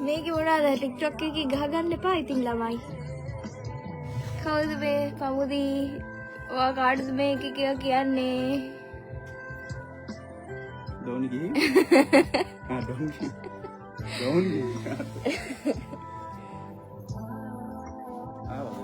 මේකේ මොනවාද TikTok එකේ ගහගන්න එපා ඉතින් ළමයි. කවුද මේ පමුදි? ඔයා කාටද මේක කියලා කියන්නේ? දෝනි ගිහින් දෝනි ආවද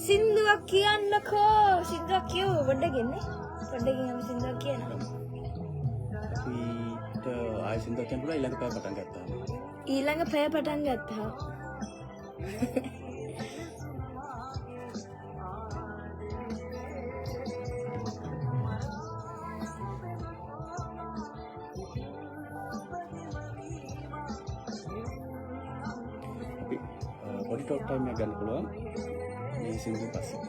සින්දුවක් කියන්නකෝ. සින්දුවක් කියව පොඩ්ඩකින් නේ. පොඩ්ඩකින් අපි සින්දුවක් කියනවා. ඊට ආයෙ සින්දුවක් කියන්න පුළුවන් ඊළඟ පැය පටන් ගත්තා. ඊළඟ පැය පටන් ගත්තා. පොඩි ටොක් ටයිම් එකක් ගන්න පුළුවන් මේ සින්දුව පස්සේ.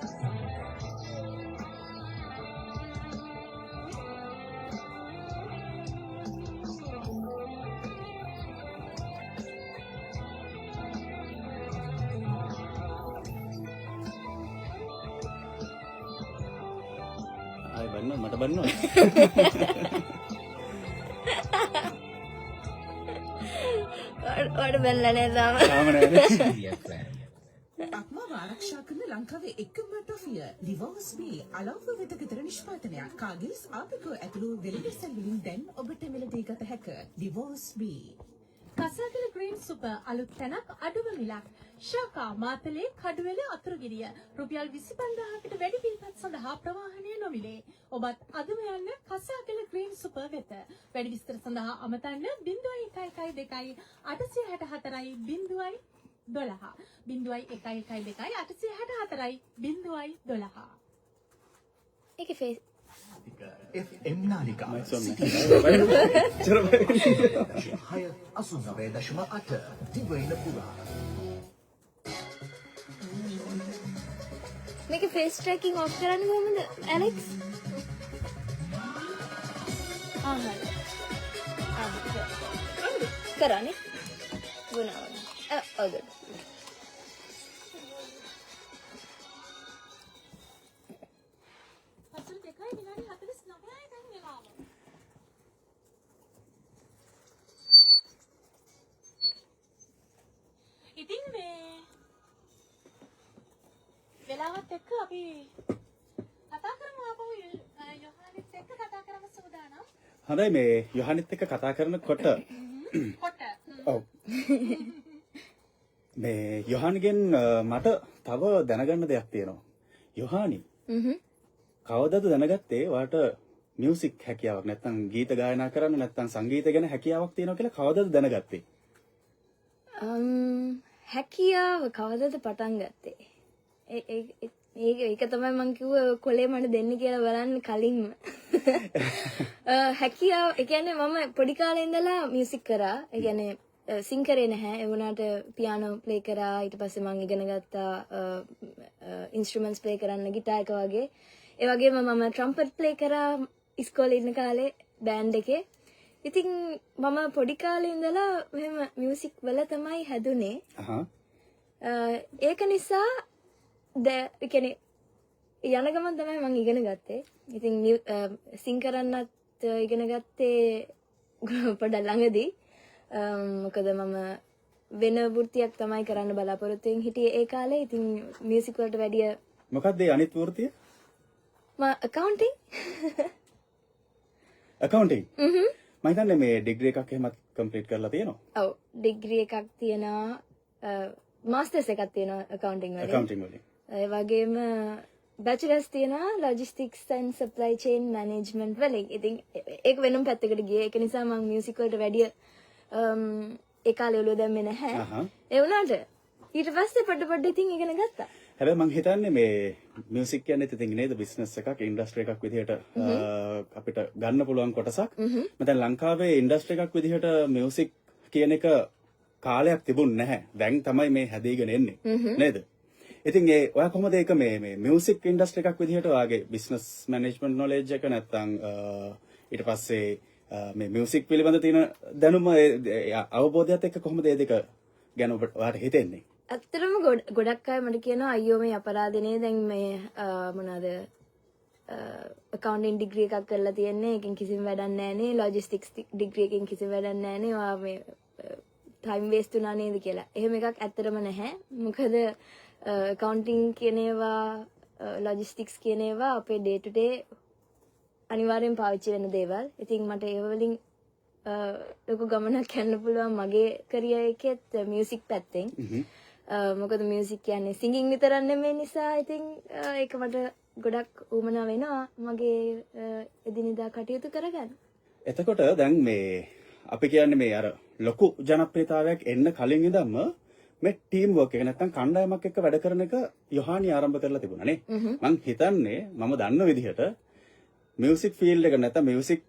ආයෙ බලන්න මට බලන්න. ඔයාට බැලලා නේද තාම? තාම නෑ. අක්මාව ආරක්ෂා කරන ලංකාවේ එකම ටොෆිය ඩිවෝස් බී අලව්ව වෙත ගෙදර නිෂ්පාදනයක් කාගිල්ස් ආපිකෝ ඇතුළු වෙළඳසල් වලින් දැන් ඔබට මිලදී ගත හැක ඩිවෝස් බී කසාගල ග්‍රීන් සුපර් අලුත් තැනක් අඩුම මිලක් ශාකා මාතලේ කඩුවෙල අතුරුගිරිය රුපියල් 25000කට වැඩි පින්පත් සඳහා ප්‍රවාහනය නොමිලේ ඔබත් අදම යන්න කසාගල ග්‍රීන් සුපර් වෙත වැඩි විස්තර සඳහා අමතන්න 0112 864 012 0112 864 012 ඒකේ ෆේස් FM නාලිකා මම සොන්න. 689.8 දිවයින පුරා මේකේ ෆේස් ට්‍රැකින් ඔෆ් කරන්නේ කොහොමද ඇලෙක්ස්? හරි. කරන්නේ ගුණාවන. ඔව්. වසර දෙකයි විනාඩි 49යි දැන් වෙලාව. ඉතින් මේ වෙලාවත් එක්ක අපි කතා කරමු ආපහු යොහානිත් එක්ක කතා කරමු සූදානම්. හොඳයි මේ යොහානිත් එක්ක කතා කරනකොට කොට. ඔව් මේ යොහාන්ගෙන් මට තව දැනගන්න දෙයක් තියෙනවා. යොහානි කවදාද දැනගත්තේ වාට මියුසික් හැකියාවක් නැත්නම් ගීත ගායනා කරන්න නැත්නම් සංගීත ගැන හැකියාවක් තියෙනවා කියලා කවදාද දැනගත්තේ? හැකියාව කවදද පටන් ගත්තේ? ඒක තමයි මං කිව්වේ කොලේ මට දෙන්න කියලා බලන්න කලින්ම. හැකියාව ඒ කියන්නේ මම පොඩි කාලේ ඉඳලා මියුසික් කරා. ඒ කියන්නේ සිං කරේ නැහැ. ඒ වුණාට පියානෝ ප්ලේ කරා. ඊට පස්සේ මං ඉගෙන ගත්තා ඉන්ස්ට්‍රුමන්ට්ස් ප්ලේ කරන්න ගිටාර් එක වගේ. ඒ වගේම මම ට්‍රම්පට් ප්ලේ කරා ඉස්කෝලේ ඉන්න කාලේ බෑන්ඩ් එකේ. ඉතින් මම පොඩි කාලේ ඉඳලා මෙහෙම මියුසික් වල තමයි හැදුනේ. ඒක නිසා ඒ කියන්නේ යන ගමන් තමයි මම ඉගෙන ගත්තේ. ඉතින් සිං කරන්නත් ඉගෙන ගත්තේ පොඩ ළඟදී. මොකද මම වෙන වෘත්තියක් තමයි කරන්න බලාපොරොත්තු වෙමින් හිටියේ ඒ කාලේ. ඉතින් මියුසික් වලට වැඩිය මොකක්ද ඒ අනිත් වෘත්තිය? accounting. accounting. මම හිතන්නේ මේ ඩිග්‍රී එකක් එහෙමත් කම්ප්ලීට් කරලා තියෙනවා. ඔව් ඩිග්‍රී එකක් තියෙනවා. මාස්ටර්ස් එකක් තියෙනවා accounting වලින්. accounting වලින්. ඒ වගේම බැචලර්ස් තියෙනවා logistics and supply chain management වලින්. ඉතින් ඒක වෙනම පැත්තකට ගියේ. ඒක නිසා මම මියුසික් වලට වැඩිය ඒ කාලේ ඔළුව දැම්මේ නැහැ. ඒ වුණාට ඊට පස්සේ පොඩ ඉතින් ඉගෙන ගත්තා. හැබැයි මම හිතන්නේ මේ මියුසික් කියන්නේ ඉතින් නේද බිස්නස් එකක් ඉන්ඩස්ට්‍රි එකක් විදිහට අපිට ගන්න පුළුවන් කොටසක්. මම දැන් ලංකාවේ ඉන්ඩස්ට්‍රි එකක් විදිහට මියුසික් කියන එක කාලයක් තිබුණ නැහැ. දැන් තමයි මේ හැදීගෙන එන්නේ. නේද? ඉතින් ඔයා කොහොමද ඒක මේ මියුසික් ඉන්ඩස්ට්‍රි එකක් විදිහට ඔයාගේ බිස්නස් මැනේජ්මන්ට් නොලෙජ් එක නැත්නම් ඊට පස්සේ මේ මියුසික් පිළිබඳ තියෙන දැනුම අවබෝධයත් එක්ක කොහොමද මේ දෙක ගැන ඔයාට හිතෙන්නේ? ඇත්තටම ගොඩක් අය මට කියනවා අයියෝ මේ අපරාධනේ දැන් මේ මොනවාද accounting degree එකක් කරලා තියෙන්නේ ඒකෙන් කිසිම වැඩක් නැහැ නේ logistics degree එකෙන් කිසිම වැඩක් නැහැ නේ ඔයා මේ time waste වුණා නේද කියලා. එහෙම එකක් ඇත්තටම නැහැ. මොකද accounting කියන ඒවා logistics කියන ඒවා අපේ day to day අනිවාර්යෙන් පාවිච්චි වෙන දේවල්. ඉතින් මට ඒව වලින් ලොකු ගමනක් යන්න පුළුවන් මගේ career එකෙත් music පැත්තෙන්. මොකද music කියන්නේ singing විතරක් නෙමෙයි නිසා ඉතින් ඒක මට ගොඩක් උමනා වෙනවා මගේ එදිනෙදා කටයුතු කරගන්න. එතකොට දැන් මේ අපි කියන්නේ මේ අර ලොකු ජනප්‍රියතාවයක් එන්න කලින් ඉඳන්ම මේ ටීම් වර්ක් එක නැත්නම් කණ්ඩායමක් එක්ක වැඩ කරන එක යොහානි ආරම්භ කරලා තිබුණා නේ. මං හිතන්නේ මම දන්න විදිහට මියුසික් ෆීල්ඩ් එක නැත්නම් මියුසික්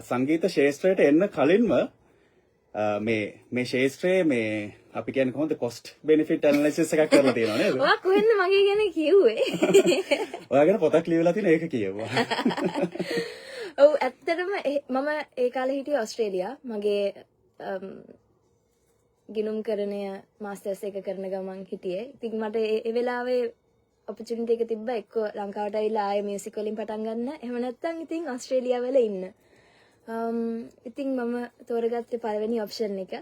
සංගීත ශාස්ත්‍රයට එන්න කලින්ම මේ ශාස්ත්‍රයේ මේ අපි කියන්නේ කොහොමද cost benefit analysis එකක් කරලා තියෙනවා නේද? ඔයා කොහෙන්ද මගේ ගැන කිව්වේ? ඔයාගෙන පොතක් ලියවිලා තියෙන ඒක කියෙව්වා. ඔව් ඇත්තටම මම ඒ කාලේ හිටියේ ඕස්ට්‍රේලියා. මගේ ගිණුම් කරණය මාස්ටර්ස් එක කරන ගමන් හිටියේ. ඉතින් මට ඒ වෙලාවේ opportunity එක තිබ්බා එක්ක ලංකාවට ඇවිල්ලා ආයේ මියුසික් වලින් පටන් ගන්න. එහෙම නැත්නම් ඉතින් ඕස්ට්‍රේලියාව වල ඉන්න. ඉතින් මම තෝරගත්තේ පළවෙනි ඔප්ෂන් එක.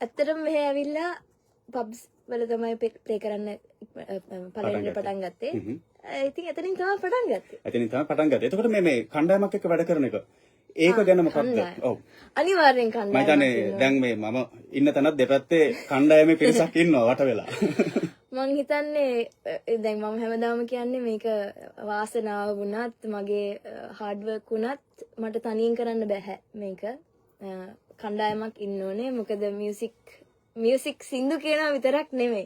ඇත්තටම මෙහෙ ඇවිල්ලා පබ්ස් වල තමයි ප්ලේ කරන්න පළවෙනි පටන් ගත්තේ. ඉතින් එතනින් තමයි පටන් ගත්තේ. එතකොට මේ කණ්ඩායමක් එක්ක වැඩ කරන එක ඒක ගැන මොකක්ද? ඔව්. අනිවාර්යෙන් කණ්ඩායමක්. මම හිතන්නේ දැන් මම ඉන්න තැනත් දෙපැත්තේ කණ්ඩායමේ පිරිසක් ඉන්නවා වට වෙලා. මං හිතන්නේ දැන් මම හැමදාම කියන්නේ මේක වාසනාව වුණත් මගේ හાર્ඩ් වර්ක් වුණත් මට තනියෙන් කරන්න බෑ මේක. කණ්ඩායමක් ඉන්න ඕනේ. මොකද මියුසික් සින්දු කියනවා විතරක් නෙමෙයි.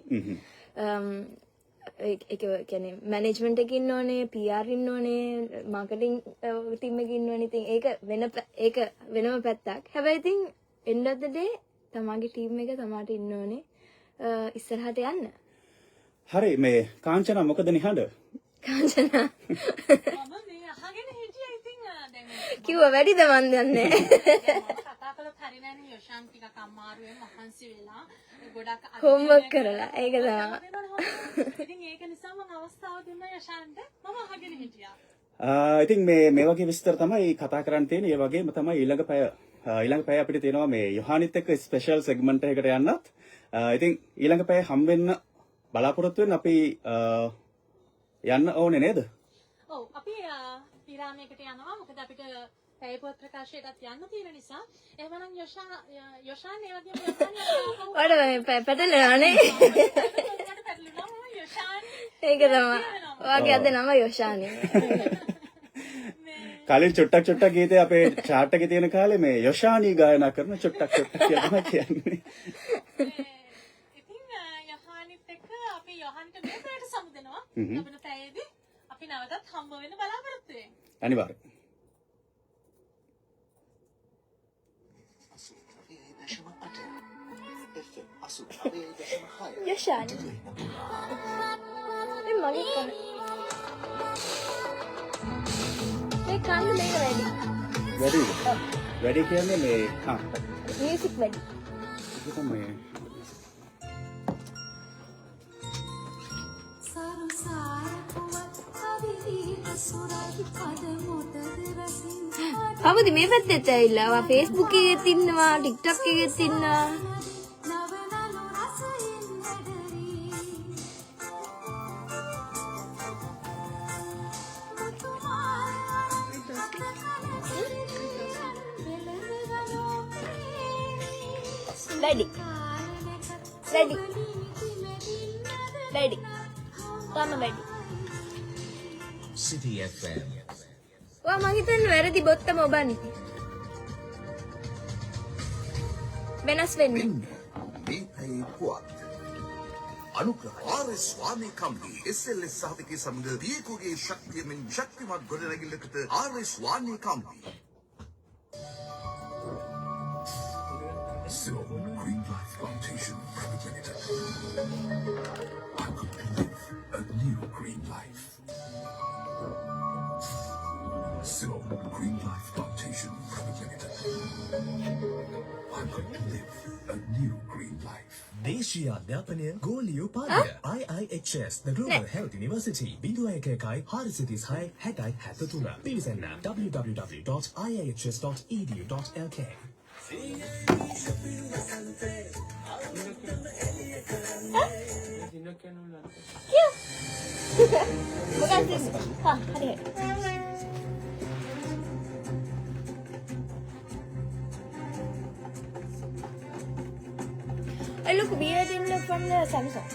ඒක කියන්නේ මැනේජ්මන්ට් එකේ ඉන්න ඕනේ, PR ඉන්න ඕනේ, මාකටිං ටීම් එකේ ඉන්න ඕනේ. ඉතින් ඒක වෙනම පැත්තක්. හැබැයි ඉතින් end of the day තමන්ගේ ටීම් එක තමාට ඉන්න ඕනේ ඉස්සරහට යන්න. හරි මේ කාංචනා මොකද නිහඬ? කාංචනා මම මේ අහගෙන හිටියා ඉතින් දැන් කිව්වා වැඩිද මන් දන්නේ. කතා කළොත් හරියන්නේ යොෂාන් ටිකක් අමාරුවෙන් මහන්සි වෙලා ගොඩක් හෝම්වර්ක් කරලා ඒක තමයි. ඉතින් ඒක නිසා මම අවස්ථාව දුන්නා යොෂාන්ට මම අහගෙන හිටියා. ඉතින් මේ වගේ විස්තර තමයි කතා කරන්න තියෙන්නේ. ඒ වගේම තමයි ඊළඟ පැය අපිට තියෙනවා මේ යොහානිත් එක්ක ස්පෙෂල් සෙග්මන්ට් එකකට යන්නත්. ඉතින් ඊළඟ පැය හම්බෙන්න බලාපොරොත්තු වෙන අපි යන්න ඕනේ නේද? ඔව් අපි විරාමයකට යනවා. මොකද අපිට පැය පොත් ප්‍රකාශයටත් යන්න තියෙන නිසා. එහෙමනම් යොෂාන් ඒ වගේම යොෂාන් පැටලෙනවානේ. ඒක තමයි. ඔයාගේ අද නම යොෂානේ. කලින් චුට්ටක් ගීතේ අපේ chart එකේ තියෙන කාලේ මේ යොෂානි ගායනා කරන චුට්ටක් කියලා තමයි කියන්නේ. ඉතින් යොහානිත් එක්ක අපි යොහන්ට මේ පැයට සමුදෙනවා. ලබන පැයේදී අපි නැවතත් හම්බ වෙන්න බලාපොරොත්තු වෙනවා. අනිවාර්යයෙන්. යොෂානි. මේ මගේ කන. මේ කන්න මේක වැඩි. වැඩි කියන්නේ මේ මියුසික් වැඩි. ඒක තමයි කවුද මේ පැත්තට ඇවිල්ලා? ඔයා Facebook එකෙත් ඉන්නවා, TikTok එකෙත් ඉන්නවා. Ready. Tama ready. City FM. Wah, mangit na වැරදි බොත්තම ඔබන්නේ. වෙනස් වෙන්නේ. මේ පැයේ පුවත්. අනුග්‍රහ ස්වාමී කම්පි SLS සහතිකයේ සමග දියකුගේ ශක්තියෙන් ශක්තිමත් ගොඩනැගිල්ලකට ස්වාමී කම්පි A new green life. Ceylon Green Life Plantation Private Limited. I'm going to live a new green life. දේශීය අධ්‍යාපනය ගෝලීය උපාධිය IIHS The Global Health University 0116 60 73 පිවිසන්න www.iihs.edu.lk Bukan sih. Hah, ada. I look weird in the from the Samsung.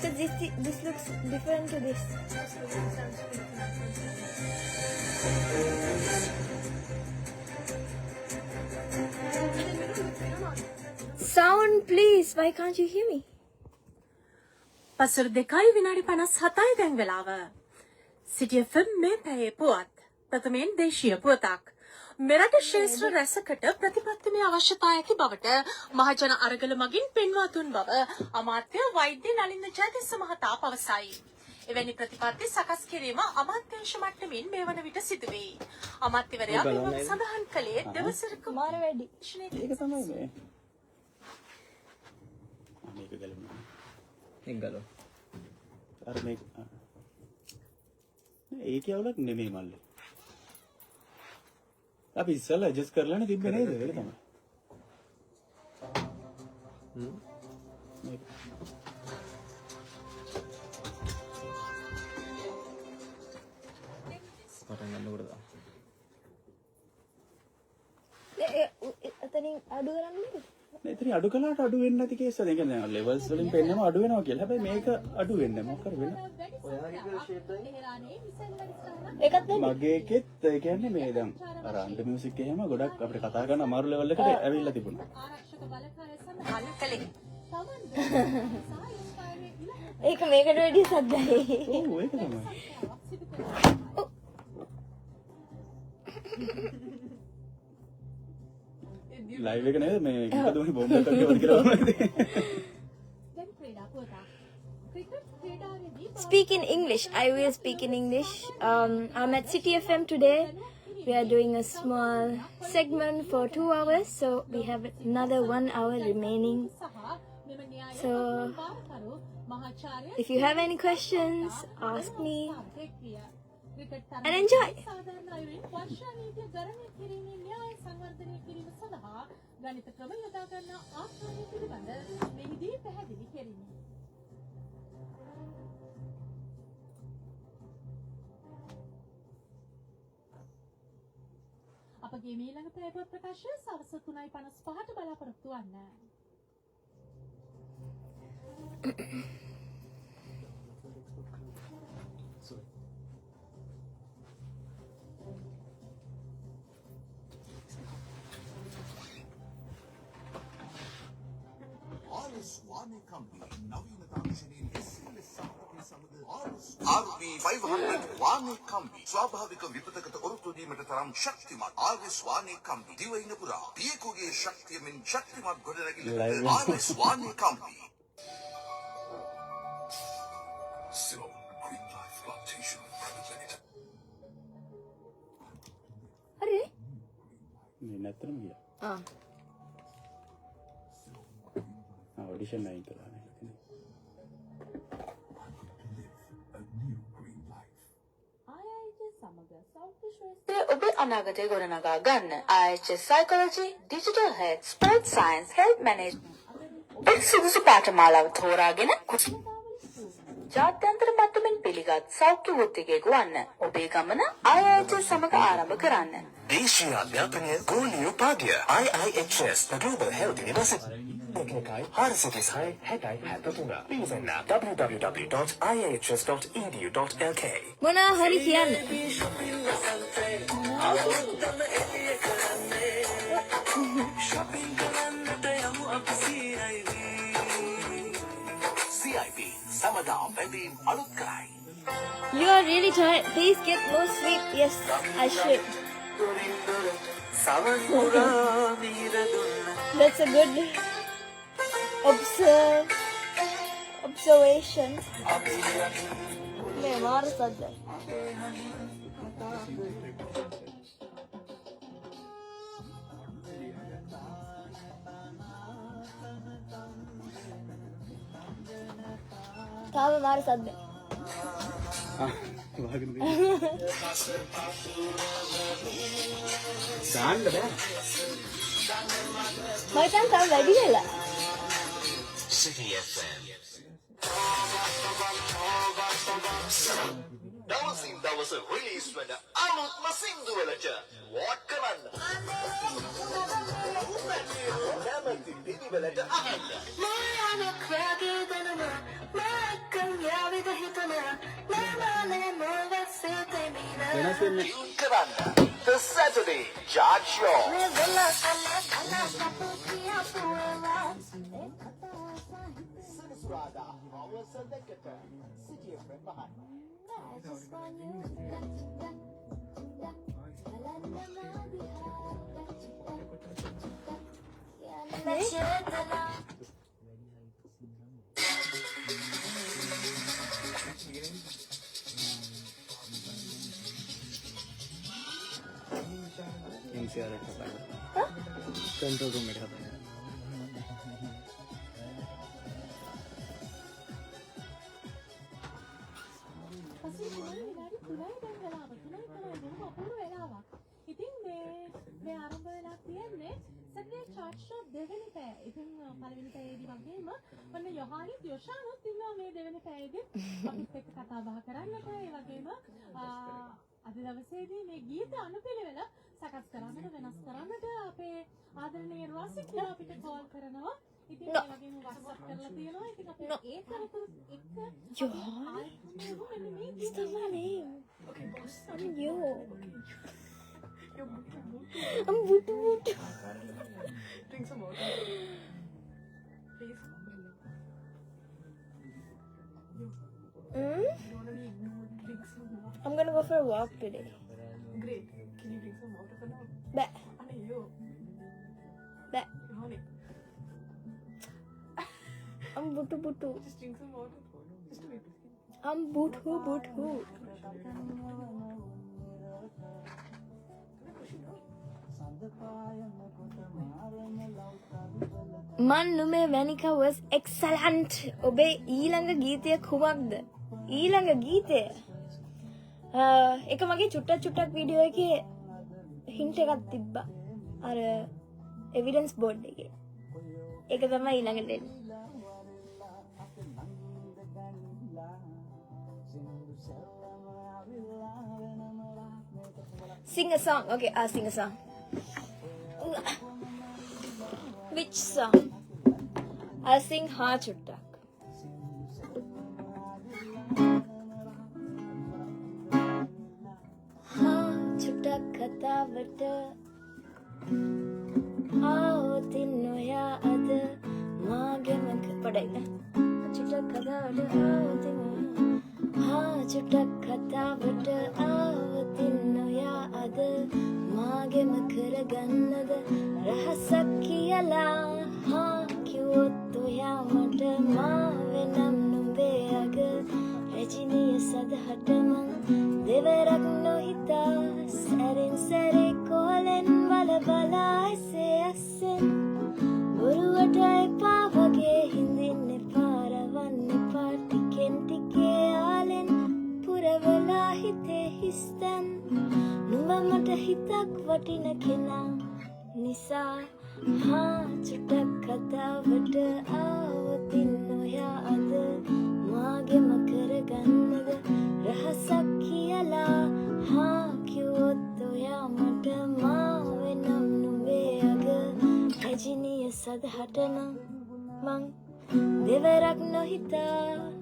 So this looks different to this. Sound please. Why can't you hear me? පසර 2:57 දැන් වෙලාව. සිටිය FM මේ පැයේ පුවත්. ප්‍රථමයෙන් දේශීය පුවතක්. මෙරට ශේෂ්ත්‍ර රැසකට ප්‍රතිපත්තිමය අවශ්‍යතා ඇති බවට මහජන අරගල මගින් පෙන්වා දුන් බව අමාත්‍ය වෛද්‍ය නලින්ද ජයතිස්ස මහතා පවසයි. එවැනි ප්‍රතිපත්ති සකස් කිරීම අමාත්‍යාංශ මට්ටමින් මේ වන විට සිදු වේ. අමාත්‍යවරයා මෙම සඳහන් කළේ දවසක මාර වැඩි. ඒක තමයි මේ. මේක ගලවනවා. ඒක ගලව. අර මේක ඒක යවලක් නෙමෙයි මල්ලි. අපි ඉස්සෙල්ලා ඇඩ්ජස්ට් කරලානේ තිබ්බේ නේද? ඒක තමයි. මේක. පටන් ගන්නකොට දා. අතනින් අඩු කරන්නේ. ඉතින් අඩු කළාට අඩු වෙන්නේ නැති කේස් එක. ඒ කියන්නේ දැන් ලෙවල්ස් වලින් පෙන්නම අඩු වෙනවා කියලා. හැබැයි මේක අඩු වෙන්නේ නැහැ. මොකද වෙන්නේ? ඒකත් නෙමෙයි. මගේ එකෙත් ඒ කියන්නේ මේ දැන් අර අන්ඩර් මියුසික් එහෙම ගොඩක් අපිට කතා කරන අමාරු ලෙවල් එකට ඇවිල්ලා තිබුණා. ආරක්ෂක බලකාය සඳහන් කළේ. ඒක මේකට වැඩි සද්දයි. ඔව් ඒක තමයි. ලයිව් එක නේද මේ මොකද උනේ බෝම්බ එකක් ගෙවල් කියලා වුණාද? දැන් ක්‍රීඩා පුවතක්. ක්‍රිකට් ක්‍රීඩාවේදී Speak in English. I will speak in English. I'm at City FM today. We are doing a small segment for 2 hours, so we have another 1 hour remaining. So, if you have any questions, ask me and enjoy. ගණිත ක්‍රම යොදා ගන්න ආකාරය පිළිබඳ මෙහිදී පැහැදිලි කෙරිනි. අපගේ ඊළඟ ප්‍රේපොත් ප්‍රකාශය සවස 3:55ට බලාපොරොත්තු වන්න. Swami Company නවීන තාක්ෂණයෙන් SLS සාධකයේ සමග RV 500 වාණි කම්බි ස්වාභාවික විපතකට ඔරොත්තු දීමට තරම් ශක්තිමත් RS වාණි කම්බි දිවයින පුරා පියකුගේ ශක්තියෙන් ශක්තිමත් ගොඩනැගිල්ලකට RS වාණි කම්බි Ceylon Green Life Plantation Private Limited Hurry. මේ නැත්තරම ගියා. ऑडिशन नहीं करा रहे थे ඔබේ අනාගතය ගොඩනගා ගන්න. IHS Psychology, Digital Health, Sports Science, Health Management. ඔබ සුදුසු පාඨමාලාව තෝරාගෙන ජාත්‍යන්තර මට්ටමින් පිළිගත් සෞඛ්‍ය වෘත්තිකයෙකු වන්න. ඔබේ ගමන IHS සමග ආරම්භ කරන්න. දේශීය අධ්‍යාපනය ගෝලීය උපාධිය IIHS The Global Health University 0116 පිවිසන්න www.ihs.edu.lk මොනා හරි කියන්න. CIP සමදා වැඩිම අලුත් කරයි. You are really tired. Please get more sleep. Yes, I should. That's a good observation. මේ මාර සද්ද. තාම මාර සද්ද. වහගෙන දෙන්න. ගාන්න බෑ. මම හිතන්නේ තාම වැඩි වෙලා. City FM. දවසින් දවස රිලීස් වෙන අලුත්ම සින්දුවලට වෝට් කරන්න. කැමති පිළිවෙලට අහන්න. වෙනස් වෙන්නේ. Tune කරන්න. The Saturday Charge Show. සෙනසුරාදා හවස 2ට City FM මහන්න. MCR එක හදන්න. කන්ට්‍රෝල් රූම් එක හදන්න. ඉතින් මේ ආරම්භ වෙලා තියෙන්නේ සැටර්ඩේ චාට් ෂෝ දෙවෙනි පැය. ඉතින් පළවෙනි පැයේදී වගේම ඔන්න යොහානිත් යොෂානුත් ඉන්නවා මේ දෙවෙනි පැයේදී අපිත් එක්ක කතා බහ කරන්නට. ඒ වගේම අද දවසේදී මේ ගීත අනුපිළිවෙල සකස් කරන්නට වෙනස් කරන්නට අපේ ආදරණීය රසිකයා අපිට කෝල් කරනවා. ඉතින් ඒ වගේම WhatsApp කරලා තියෙනවා. ඉතින් අපි ඒ කරපු එක It's not my name. I'm you. I'm Butu Butu. Drink some water. Please. I'm gonna go for a walk today. Great. Can you drink some water for now? Bah. Anna, you. Bah. Honey, I'm Butu Butu. just drink some water. Just a bit. I'm Butu Butu. Mannume Vanika was excellent. ඔබේ ඊළඟ ගීතය කුමක්ද? ඊළඟ ගීතය එක මගේ චුට්ටක් video එකේ හින්ට් එකක් තිබ්බා. අර එවිඩන්ස් බෝඩ් එකේ. ඒක තමයි ඊළඟට එන්නේ. Sing a song. Okay, I'll sing a song. Which song? I'll sing Ha Chuttak. Ha Chuttak Katavata Aao Tinnoya Ada Magemak Padai Chuttak Katavata Aao Tinnoya Ha Chuttak Katavata Aao Tinnoya Ada Magemak Karagannada Rahasak Kiyala Ha කිව්වොත් ඔයා මට මාවෙනම් නුඹේ අග රජිනිය සදහටම දෙවරක් නොහිතා සැරෙන් සැරේ කෝලෙන් වල බලා ඇසේ ඇස්සෙන් බොරුවට එපා වගේ හිඳින්න එපා රවන්න එපා ටිකෙන් ටිකේ යාලෙන් පුරවලා හිතේ හිස්තැන් නුඹ මට හිතක් වටින කෙනා නිසා Ha Chuttak Katavata Aavatin Noya Ada Mage Makaragannada Rahasak Kiyala Ha කිව්වොත් ඔයා මට මාවෙනම් නුඹේ අග රජිනිය සදහටනම් මං දෙවරක් නොහිතා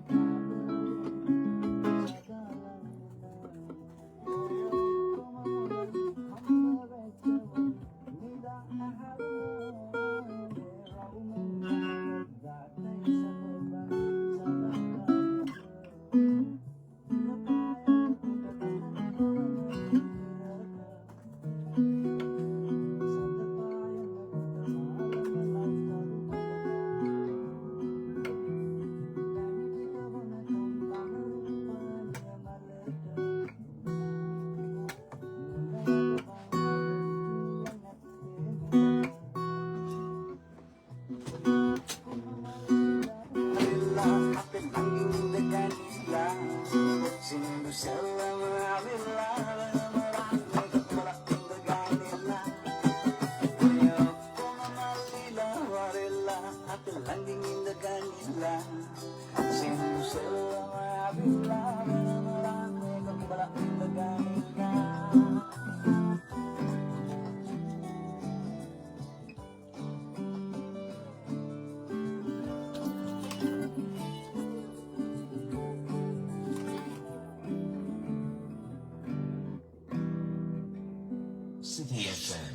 City FM.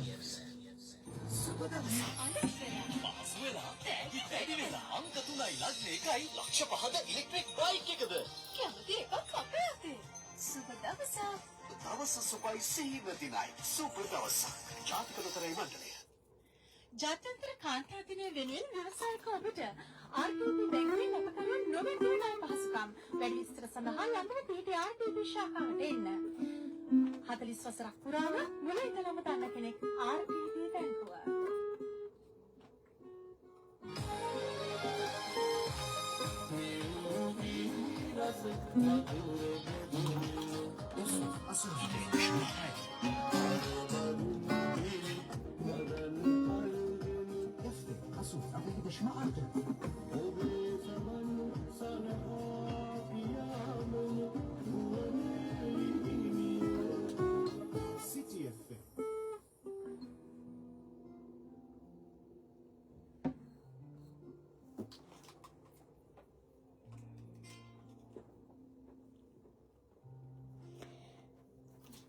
දවස සුපයි සිහින දිනයි සුපර් දවසක් ජාතික ලොතරැයි මණ්ඩලය ජාත්‍යන්තර කාන්තා දිනය වෙනුවෙන් ව්‍යවසායික ඔබට RTP බැංකුවෙන් අප කරන නොමැති ණය පහසුකම් වැඩි විස්තර සඳහා ළඟම පිහිටි RTP ශාඛාවට එන්න. 40 වසරක් පුරාම මුලින්දලම දන්න කෙනෙක් RTP බැංකුව. City FM.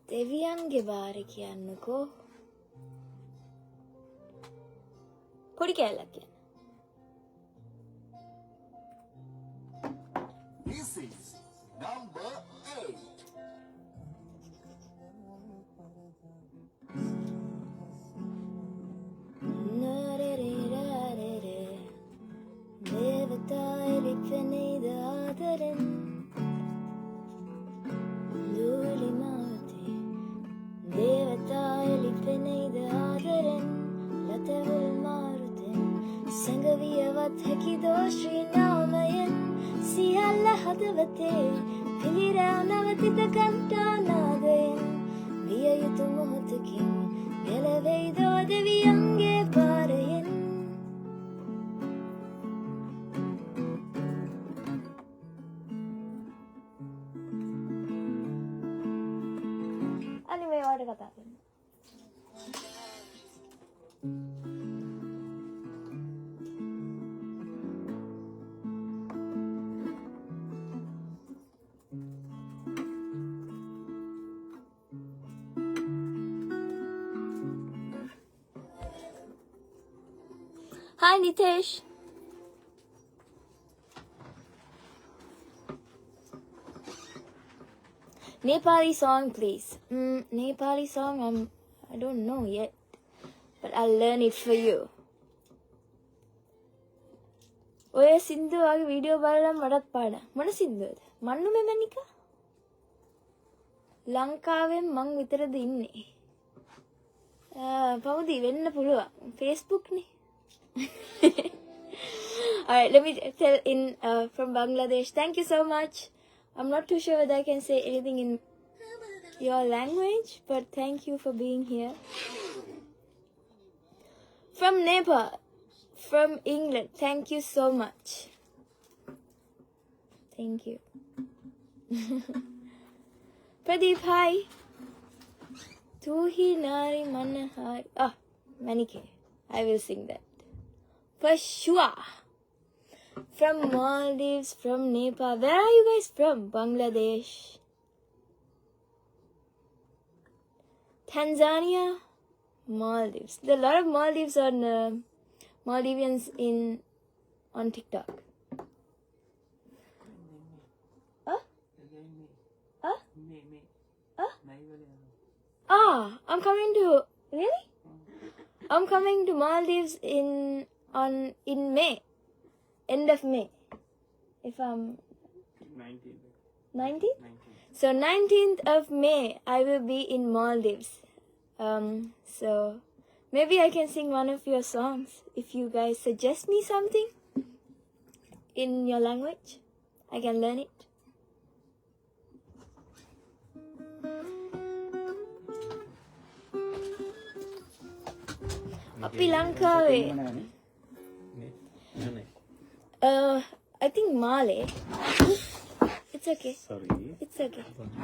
දෙවියන්ගේ වාර කියන්නකෝ. පොඩි කැලක් කියන්න. This is number 8 දේවතායි ලිපෙනේද ආදරෙන් දූලිමාවතේ දේවතායි ලිපෙනේද ආදරෙන් ලතවල් මාරුතෙන් සැඟවියවත් හැකිදෝ ශ්‍රී නාමයෙන් සියල්ල හදවතේ පිළිරැව් නවතිත කන්ටානාදයෙන් විය යුතු මොහොතකින් ගැලවෙයිදෝ දෙවියන්ගේ පාරයෙන් අනි මේ වාට කතා කරන්න. Hi Nitesh. Nepali song, please. Nepali song, I don't know yet, but I'll learn it for you. ඔය සින්දු වගේ වීඩියෝ බලලා මටත් පාඩම්. මොන සින්දුවද? මන්නු මෙමනිකා? ලංකාවෙන් මං විතරද ඉන්නේ? පවුදි වෙන්න පුළුවන්. Facebook නේ. Alright, let me tell in from Bangladesh. Thank you so much. I'm not too sure whether I can say anything in your language, but thank you for being here. From Nepal, from England, thank you so much. Thank you. Pradeep, hi. Tu hi nari man hai. Ah, Manike. I will sing that. For sure. From Maldives, from Nepal. Where are you guys from? Bangladesh. Tanzania. Maldives. There are a lot of Maldives on Maldivians on TikTok. Huh? Huh? Ah, I'm coming to really? I'm coming to Maldives in May. End of May. If I'm 19th? So 19th of May I will be in Maldives. So maybe I can sing one of your songs if you guys suggest me something in your language. I can learn it. අපි ලංකාවේ I think Male. It's okay. sorry. It's okay. Don't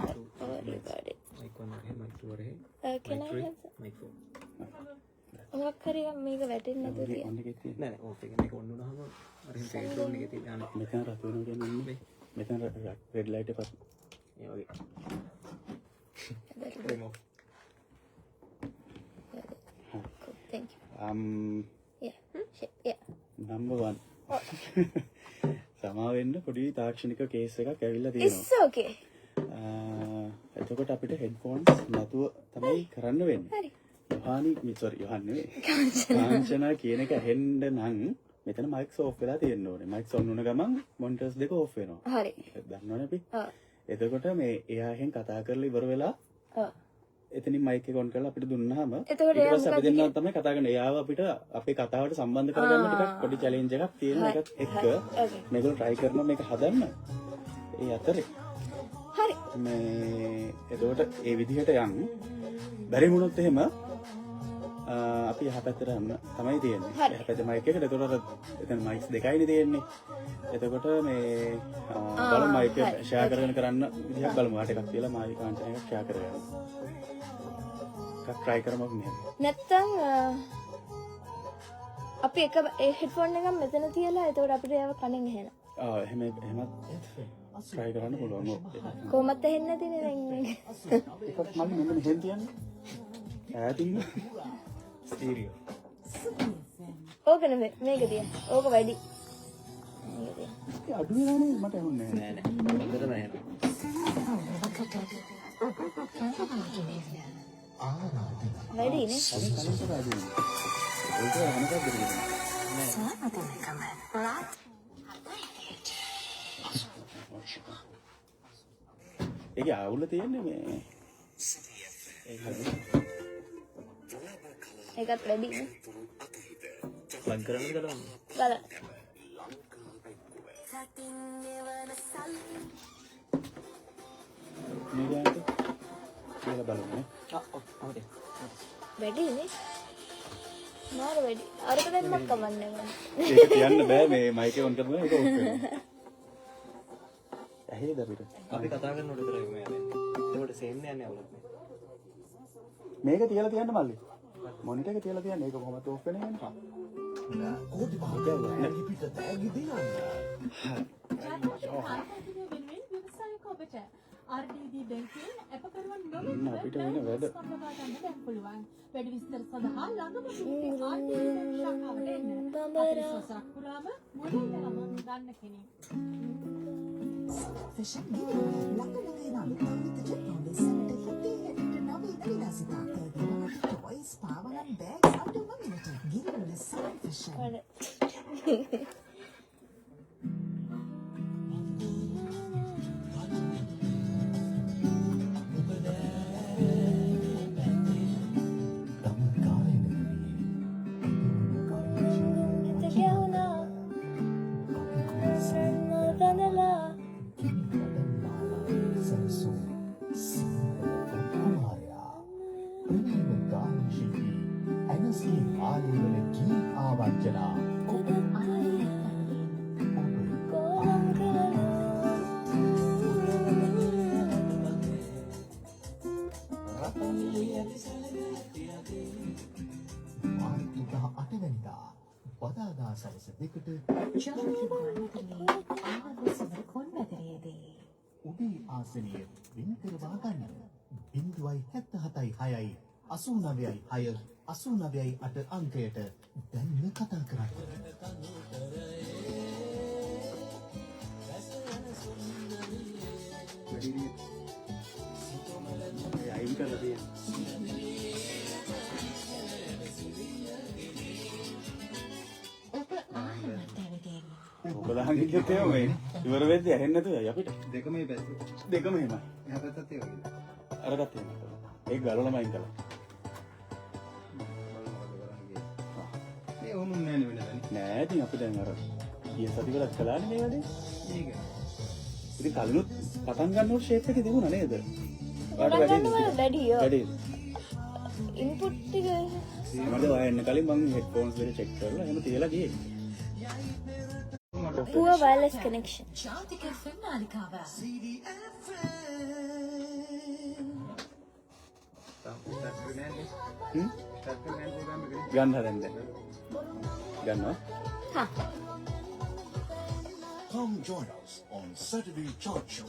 worry about it. Mic 1 වරේ mic 2 වරේ Can I mic 3 have some? mic 4 මොකක් හරි මේක වැටෙන්නේ නැතුව තියෙන. ඔන්න එකේ තියෙන. නෑ නෑ ඕෆ් එක මේක ඔන්න වුණාම අර එහෙම ෆේස් ඕන් එකේ තියෙන යන මෙතන රතු වෙනවා කියන්නේ ඉන්නේ. මෙතන රෙඩ් ලයිට් එකක්. ඒ වගේ remove Cool. Thank you. Yeah. Yeah. number 1. සමා වෙන්න පොඩි තාක්ෂණික කේස් එකක් ඇවිල්ලා තියෙනවා. It's okay. එතකොට අපිට හෙඩ්ෆෝන්ස් නැතුව තමයි කරන්න වෙන්නේ. හරි. යොහාන් නෙවෙයි. කාංචනා කියන එක ඇහෙන්න නම් මෙතන මයික්ස් ඕෆ් වෙලා තියෙන්න ඕනේ. මයික්ස් ඔන් වුණ ගමන් මොනිටර්ස් දෙක ඕෆ් වෙනවා. හරි. දන්නවනේ අපි. ඔව්. එතකොට මේ එයා එහෙන් කතා කරලා ඉවර වෙලා ඔව්. එතනින් මයික් එක ඔන් කරලා අපිට දුන්නාම එතකොට ඊට එයා පස්සේ අපි දෙන්නා තමයි කතා කරන්නේ. එයාව අපිට අපේ කතාවට සම්බන්ධ කරගන්න ටිකක් පොඩි චැලෙන්ජ් එකක් තියෙන එකත් එක්ක Okay. මේගොල්ලෝ try කරනවා මේක හදන්න. ඒ අතරේ හරි. මේ එතකොට ඒ විදිහට යන්න බැරි වුණොත් එහෙම අපි යහපැත්තට යන්න තමයි තියෙන්නේ. යහපැත්තේ මයික් එකට එතකොට එතන මයික්ස් දෙකයිනේ තියෙන්නේ. එතකොට මේ බලමු මයික් එක ෂෙයා කරගෙන කරන්න විදිහක් බලමු. වාට එකක් කියලා මායි කාන්චන එකක් ෂෙයා කරගන්න. එකක් try කරමු මෙහෙම. නැත්තම් අපි එක ඒ හෙඩ්ෆෝන් එකක් මෙතන තියලා එතකොට අපිට ඒව කණෙන් ඇහෙනවා. එහෙමත් try කරන්න පුළුවන්. කොහොමත් ඇහෙන්නේ නැතිනේ දැන් මේක. එකක් මම මෙන්න මෙහෙන් තියන්නේ. ඈතින් stereo ඕක නෙමෙයි මේක තියන්න. ඕක වැඩි. මේක තියන්න. ඒ අඩු වෙනානේ මට ඇහුන්නේ නෑ නෑ හොඳටම ඇහෙනවා වැඩි නේ. ඒක අහනකක් දෙන්නේ. ඒක අවුල තියෙන්නේ මේ ඒකත් වැඩි නේ. ප්ලග් කරන්න බලන්න බලන්න. මේ ගානට කියලා බලන්න. හරි වැඩි නේ. මාර වැඩි. අරක දැම්මක් කවන්නේ මම. ඒක තියන්න බෑ මේ මයික් එක ඔන් කරනවා ඒක ඔෆ් වෙනවා. ඇහෙද අපිට? අපි කතා කරනකොට විතරයි මේ යන්නේ ඒකට සේම් නෑ යන්නේ අවුලක් මේක තියලා තියන්න මල්ලි. මොනිටර් එක තියලා තියන්න ඒක කොහොමද ඔෆ් වෙන්නේ නේද? කෝටි භාගයක් ලිපිට තෑගි දෙන්න. ව්‍යවසායික ඔබට RDB බැංකුවෙන් අපකරුවන් ඉන්න අපිට වෙන වැඩ. ලබා ගන්න දැන් පුළුවන්. වැඩි විස්තර සඳහා ළඟම සිටි RDB බැංක් ශාඛාවට එන්න. අපරිසසක් පුරාම මුලින්ම ගන්න කෙනෙක්. Fashion ලංකවේන අලුත් පොලිසියට හිතේ නව ඉදිරියසිතා toys පාවලන් bags අඩුම මිනිට ගිරිවල සම් fashion වදාදා සවස දෙකට උදේ ආසනයේ වෙන් කරවා ගන්න 0.77යි 6යි 89යි 6 89යි 8 අංකයට දැන් කතා කරන්න. අයින් කරලා තියෙන්නේ. ඔබලහන් කිව්වොත් එහෙම මේ ඉවර වෙද්දී ඇහෙන්නේ නැතුව යයි අපිට. දෙකම මේ පැත්ත දෙකම එහෙමයි. එහා පැත්තත් ඒ වගේ අරකට එහෙමයි. ඒක ගලවලම අයින් කළා. මේ ඕනුම් නෑ නේ වෙනදනේ නෑ ඉතින් අපි දැන් අර ගිය සතිවල කළානේ මේ වැඩේ. මේක ඉතින් කලිනුත් පටන් ගන්නකොට ෂේප් එකේ තිබුණා නේද? පටන් ගන්නකොට වැඩියෝ. වැඩි. ඉන්පුට් ටික මට ඔය එන්න කලින් මම හෙඩ්ෆෝන්ස් දෙක චෙක් කරලා එහෙම තියලා ගියේ. poor wireless connection. ජාතික FM නාලිකාව. ගන්න හදන්න. ගන්නවා. Ha. Come join us on Saturday Chart Show.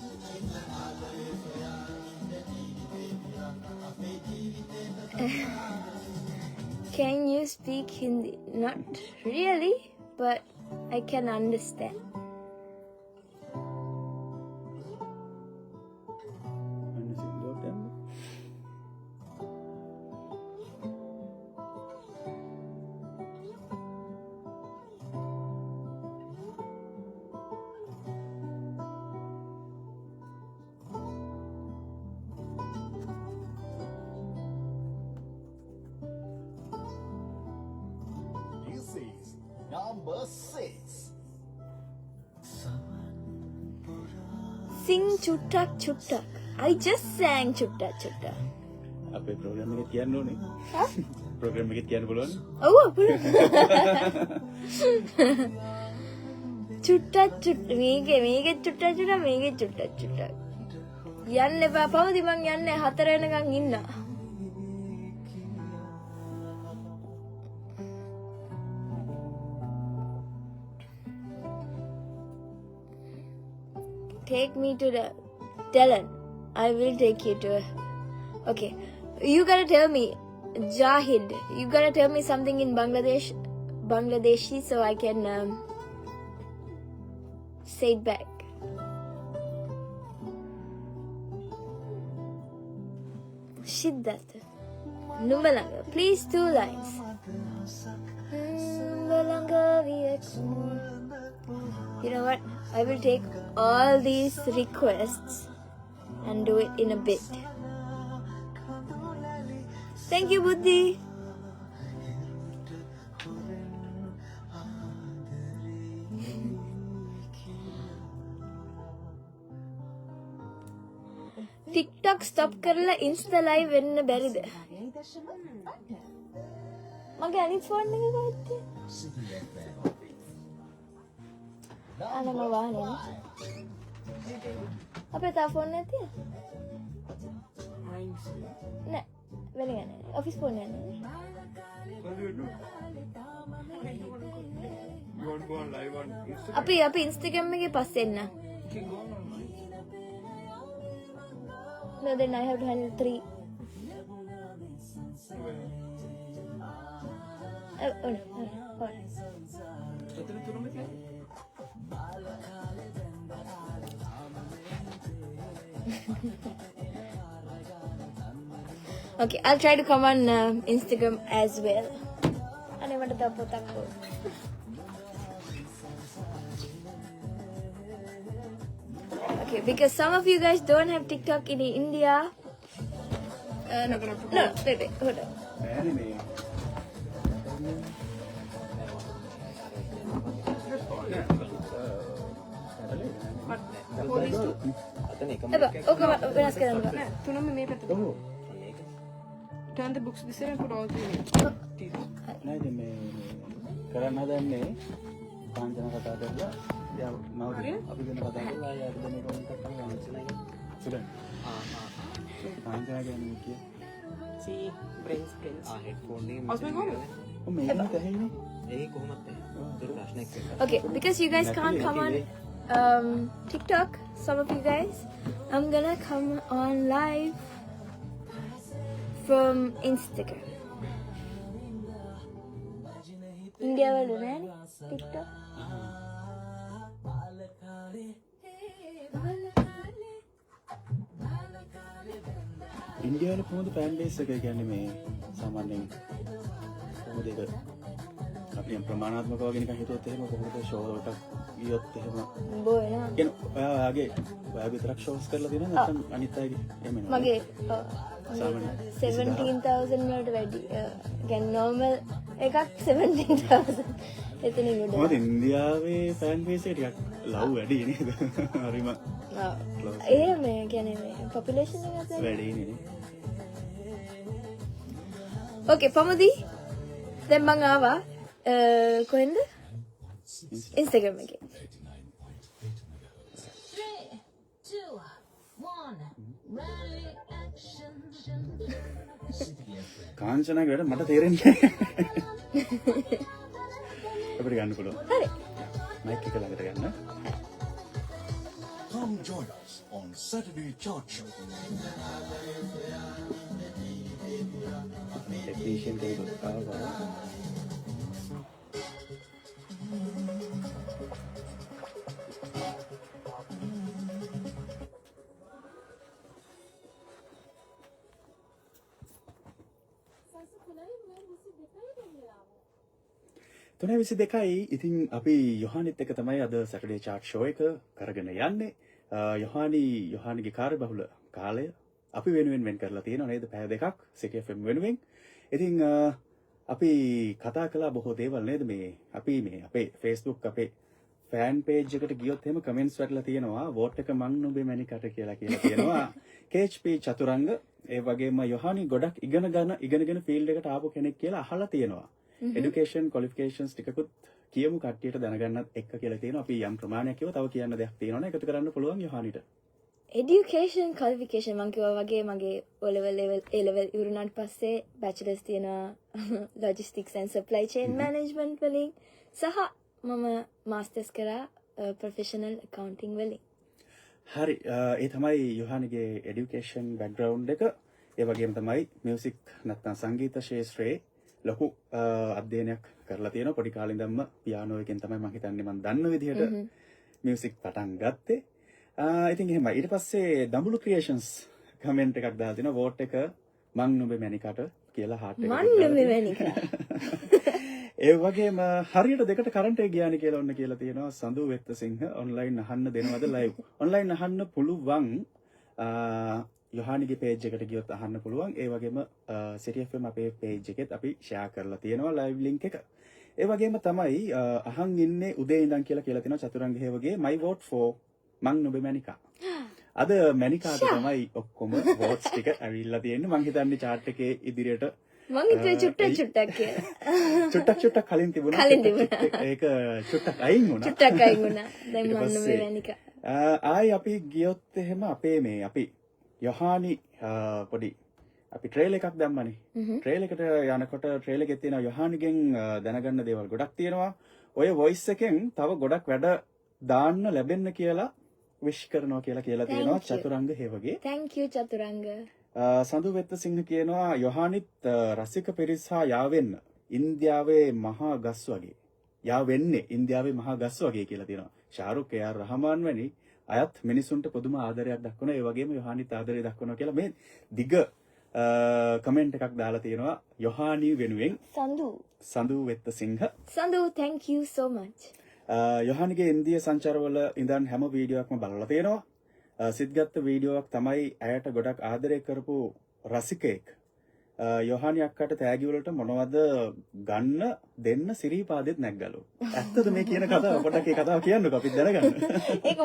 Can you speak Hindi? Not really, but I can understand. This is number 6. Sing chuttak chuttak. I just sang chuttak chuttak. අපේ programme එකේ තියන්න ඕනේ. Ha? Programme එකේ තියන්න බලන්න. Oh, chuttak chuttak. මේකේ chuttak chuttak මේකේ chuttak chuttak. යන්න එපා පවදි මං යන්නේ 4 වෙනකන් ඉන්නවා. Take me to the talent. I will take you to. Okay, you gotta tell me, Jahid. You gotta tell me something in Bangladeshi, so I can say it back. Shiddat. Numbalanga. Please 2 lines. Numbalanga VX. You know what? I will take all these requests and do it in a bit. Thank you, Buddhi. TikTok stop කරලා Insta live වෙන්න බැරිද? මගේ අනිත් phone එක කොහෙද? අනම වාහනේ. අපේ තා ෆෝන් නැතිද? නෑ. වෙන ගන්නේ. ඔෆිස් ෆෝන් යන්නේ. අපි Instagram එකේ පස්සේ එන්න. No, then I have to handle 3. Oh no, hold on. Okay, I'll try to come on Instagram as well. I want to talk. Okay, because some of you guys don't have TikTok in India. No, wait, hold on. නෑනේ මේ. Okay, වෙනස් කරන්න බෑ. තුනම මේ පැත්තට. ඔව්. Turn the books this way and put all 3 in. නේද මේ කරන්න හදන්නේ කාංචන කතා කරලා යා නවද අපි වෙන කතා කරලා යාට දෙන එක උන්ට කරනවා සුදන් කාංචන කියන්නේ කිය See, Prince. headphone name Osman Gomez. ඔ මේක ඇහෙන්නේ ඒ කොහොමද දුර ප්‍රශ්නයක් Okay, because you guys can't come on TikTok, some of you guys, I'm gonna come on live from Instagram. India වල නෑනේ TikTok. ඉන්දියාවේ කොහොමද ෆෑන් බේස් එක කියන්නේ මේ සාමාන්‍යයෙන් කොහොමද ඒක අපි යම් ප්‍රමාණාත්මකව වගේ නිකන් හිතුවොත් එහෙම කොහොමද ෂෝ එකක් ගියොත් එහෙම බෝ වෙනවා. කියන්නේ ඔයාගේ විතරක් ෂෝස් කරලා තියෙනවද නැත්නම් අනිත් අයගේ එහෙම නේද මගේ සාමාන්‍ය 17,000 වලට වැඩි. කියන්නේ normal එකක් 17,000. එතනින් උඩ. මොකද ඉන්දියාවේ ෆෑන් බේස් එක ටිකක් ලව් වැඩි නේද හරිම එහෙම කියන්නේ මේ population එක අතර. වැඩි නේ Okay, පමුදි. දැන් මං ආවා කොහෙන්ද? Instagram එකේ. කාංචනාගේ වැඩ මට තේරෙන්නේ නැහැ. අපිට ගන්න පුළුවන්. හරි. මයික් එක ළඟට ගන්න. Come join us on Saturday Chart Show. Technician කෙනෙක් ආවා. තුනේ 22යි ඉතින් අපි යොහානිත් එක තමයි අද සැටර්ඩේ චාට් ෂෝ එක කරගෙන යන්නේ. යොහානිගේ කාර්යබහුල කාලය අපි වෙනුවෙන් වෙන් කරලා තියෙනවා නේද? පැය දෙකක් City FM වෙනුවෙන්. ඉතින් අපි කතා කළා බොහෝ දේවල් නේද මේ අපේ Facebook අපේ ෆෑන් පේජ් එකට ගියොත් එහෙම කමෙන්ට්ස් වැටලා තියෙනවා වෝට් එක මං නුඹේ මැනිකට කියලා තියෙනවා. KHP චතුරංග ඒ වගේම යොහානි ගොඩක් ඉගෙනගෙන ෆීල්ඩ් එකට ආපු කෙනෙක් කියලා අහලා තියෙනවා. education qualifications ටිකකුත් කියමු කට්ටියට දැනගන්නත් එක්ක කියලා තියෙනවා. අපි යම් ප්‍රමාණයක් කිව්වා තව කියන්න දෙයක් තියෙනවනේ එකතු කරන්න පුළුවන් යොහානිට. education qualification මං කිව්වා වගේ මගේ O level A level ඉවරුණාට පස්සේ bachelor's තියෙනවා logistics and supply chain management වලින් සහ මම masters කරා professional accounting වලින්. හරි ඒ තමයි යොහානිගේ education background එක. ඒ වගේම තමයි music නැත්නම් සංගීත ශාස්ත්‍රයේ ලොකු අධ්‍යයනයක් කරලා තියෙනවා. පොඩි කාලේ ඉඳන්ම පියානෝ එකෙන් තමයි මම හිතන්නේ මම දන්න විදිහට මියුසික් පටන් ගත්තේ. ඉතින් එහෙමයි. ඊට පස්සේ දඹුලු ක්‍රියේෂන්ස් කමෙන්ට් එකක් දාලා තිනවා වෝට් එක මං නුඹේ මැනිකට කියලා හાર્ට් එකක්. මං නුඹේ මැනික. ඒ වගේම හරියට දෙකට කරන්ට් එක ගියානි කියලා ඔන්න කියලා තියෙනවා සඳු වෙත්තසිංහ ඔන්ලයින් අහන්න දෙනවද ලයිව්. ඔන්ලයින් අහන්න පුළුවන්. යොහානිගේ පේජ් එකට ගියොත් අහන්න පුළුවන්. ඒ වගේම City FM අපේ පේජ් එකෙත් අපි ෂෙයා කරලා තියෙනවා ලයිව් ලින්ක් එක. ඒ වගේම තමයි අහන් ඉන්නේ උදේ ඉඳන් කියලා තියෙනවා චතුරංග හේවගේ my vote for මං නුඹේ මැනිකා. අද මැනිකාට තමයි ඔක්කොම votes ටික ඇවිල්ලා තියෙන්නේ. මං හිතන්නේ chart එකේ ඉදිරියට මං හිතුවේ චුට්ටක් කියලා. චුට්ටක් කලින් තිබුණා. ඒක චුට්ටක් අයින් වුණා. චුට්ටක් අයින් වුණා. දැන් මං නුඹේ මැනිකා. ආයි අපි ගියොත් එහෙම අපි යොහානි පොඩි අපි ට්‍රේල් එකක් දැම්මනේ. ට්‍රේල් එකට යනකොට ට්‍රේල් එකේ තියෙන යොහානිගෙන් දැනගන්න දේවල් ගොඩක් තියෙනවා. ඔය වොයිස් එකෙන් තව ගොඩක් වැඩ දාන්න ලැබෙන්න කියලා විශ් කරනවා කියලා තියෙනවා චතුරංග හේවගේ. thank you චතුරංග. සඳු වෙත්තසිංහ කියනවා යොහානිත් රසික පිරිස හා යාවෙන්න ඉන්දියාවේ මහා ගස් වගේ. යාවෙන්නේ ඉන්දියාවේ මහා ගස් වගේ කියලා තියෙනවා. ෂාරුක් AR රහමාන් වැනි අයත් මිනිසුන්ට පුදුම ආදරයක් දක්වනවා. ඒ වගේම යොහානිත් ආදරය දක්වනවා කියලා මේ දිග කමෙන්ට් එකක් දාලා තියෙනවා යොහානි වෙනුවෙන්. සඳු වෙත්තසිංහ. සඳු thank you so much. යොහානිගේ ඉන්දිය සංචාරවල ඉඳන් හැම වීඩියෝවක්ම බලලා තියෙනවා. සිත්ගත් වීඩියෝවක් තමයි ඇයට ගොඩක් ආදරය කරපු රසිකයෙක්. යොහානි අක්කට තෑගි වලට මොනවද ගන්න දෙන්න සිරිපාදෙත් නැග්ගලු. ඇත්තද මේ කියන කතාව? පොඩ්ඩක් ඒ කතාව කියන්නකෝ අපිත් දැනගන්න. ඒක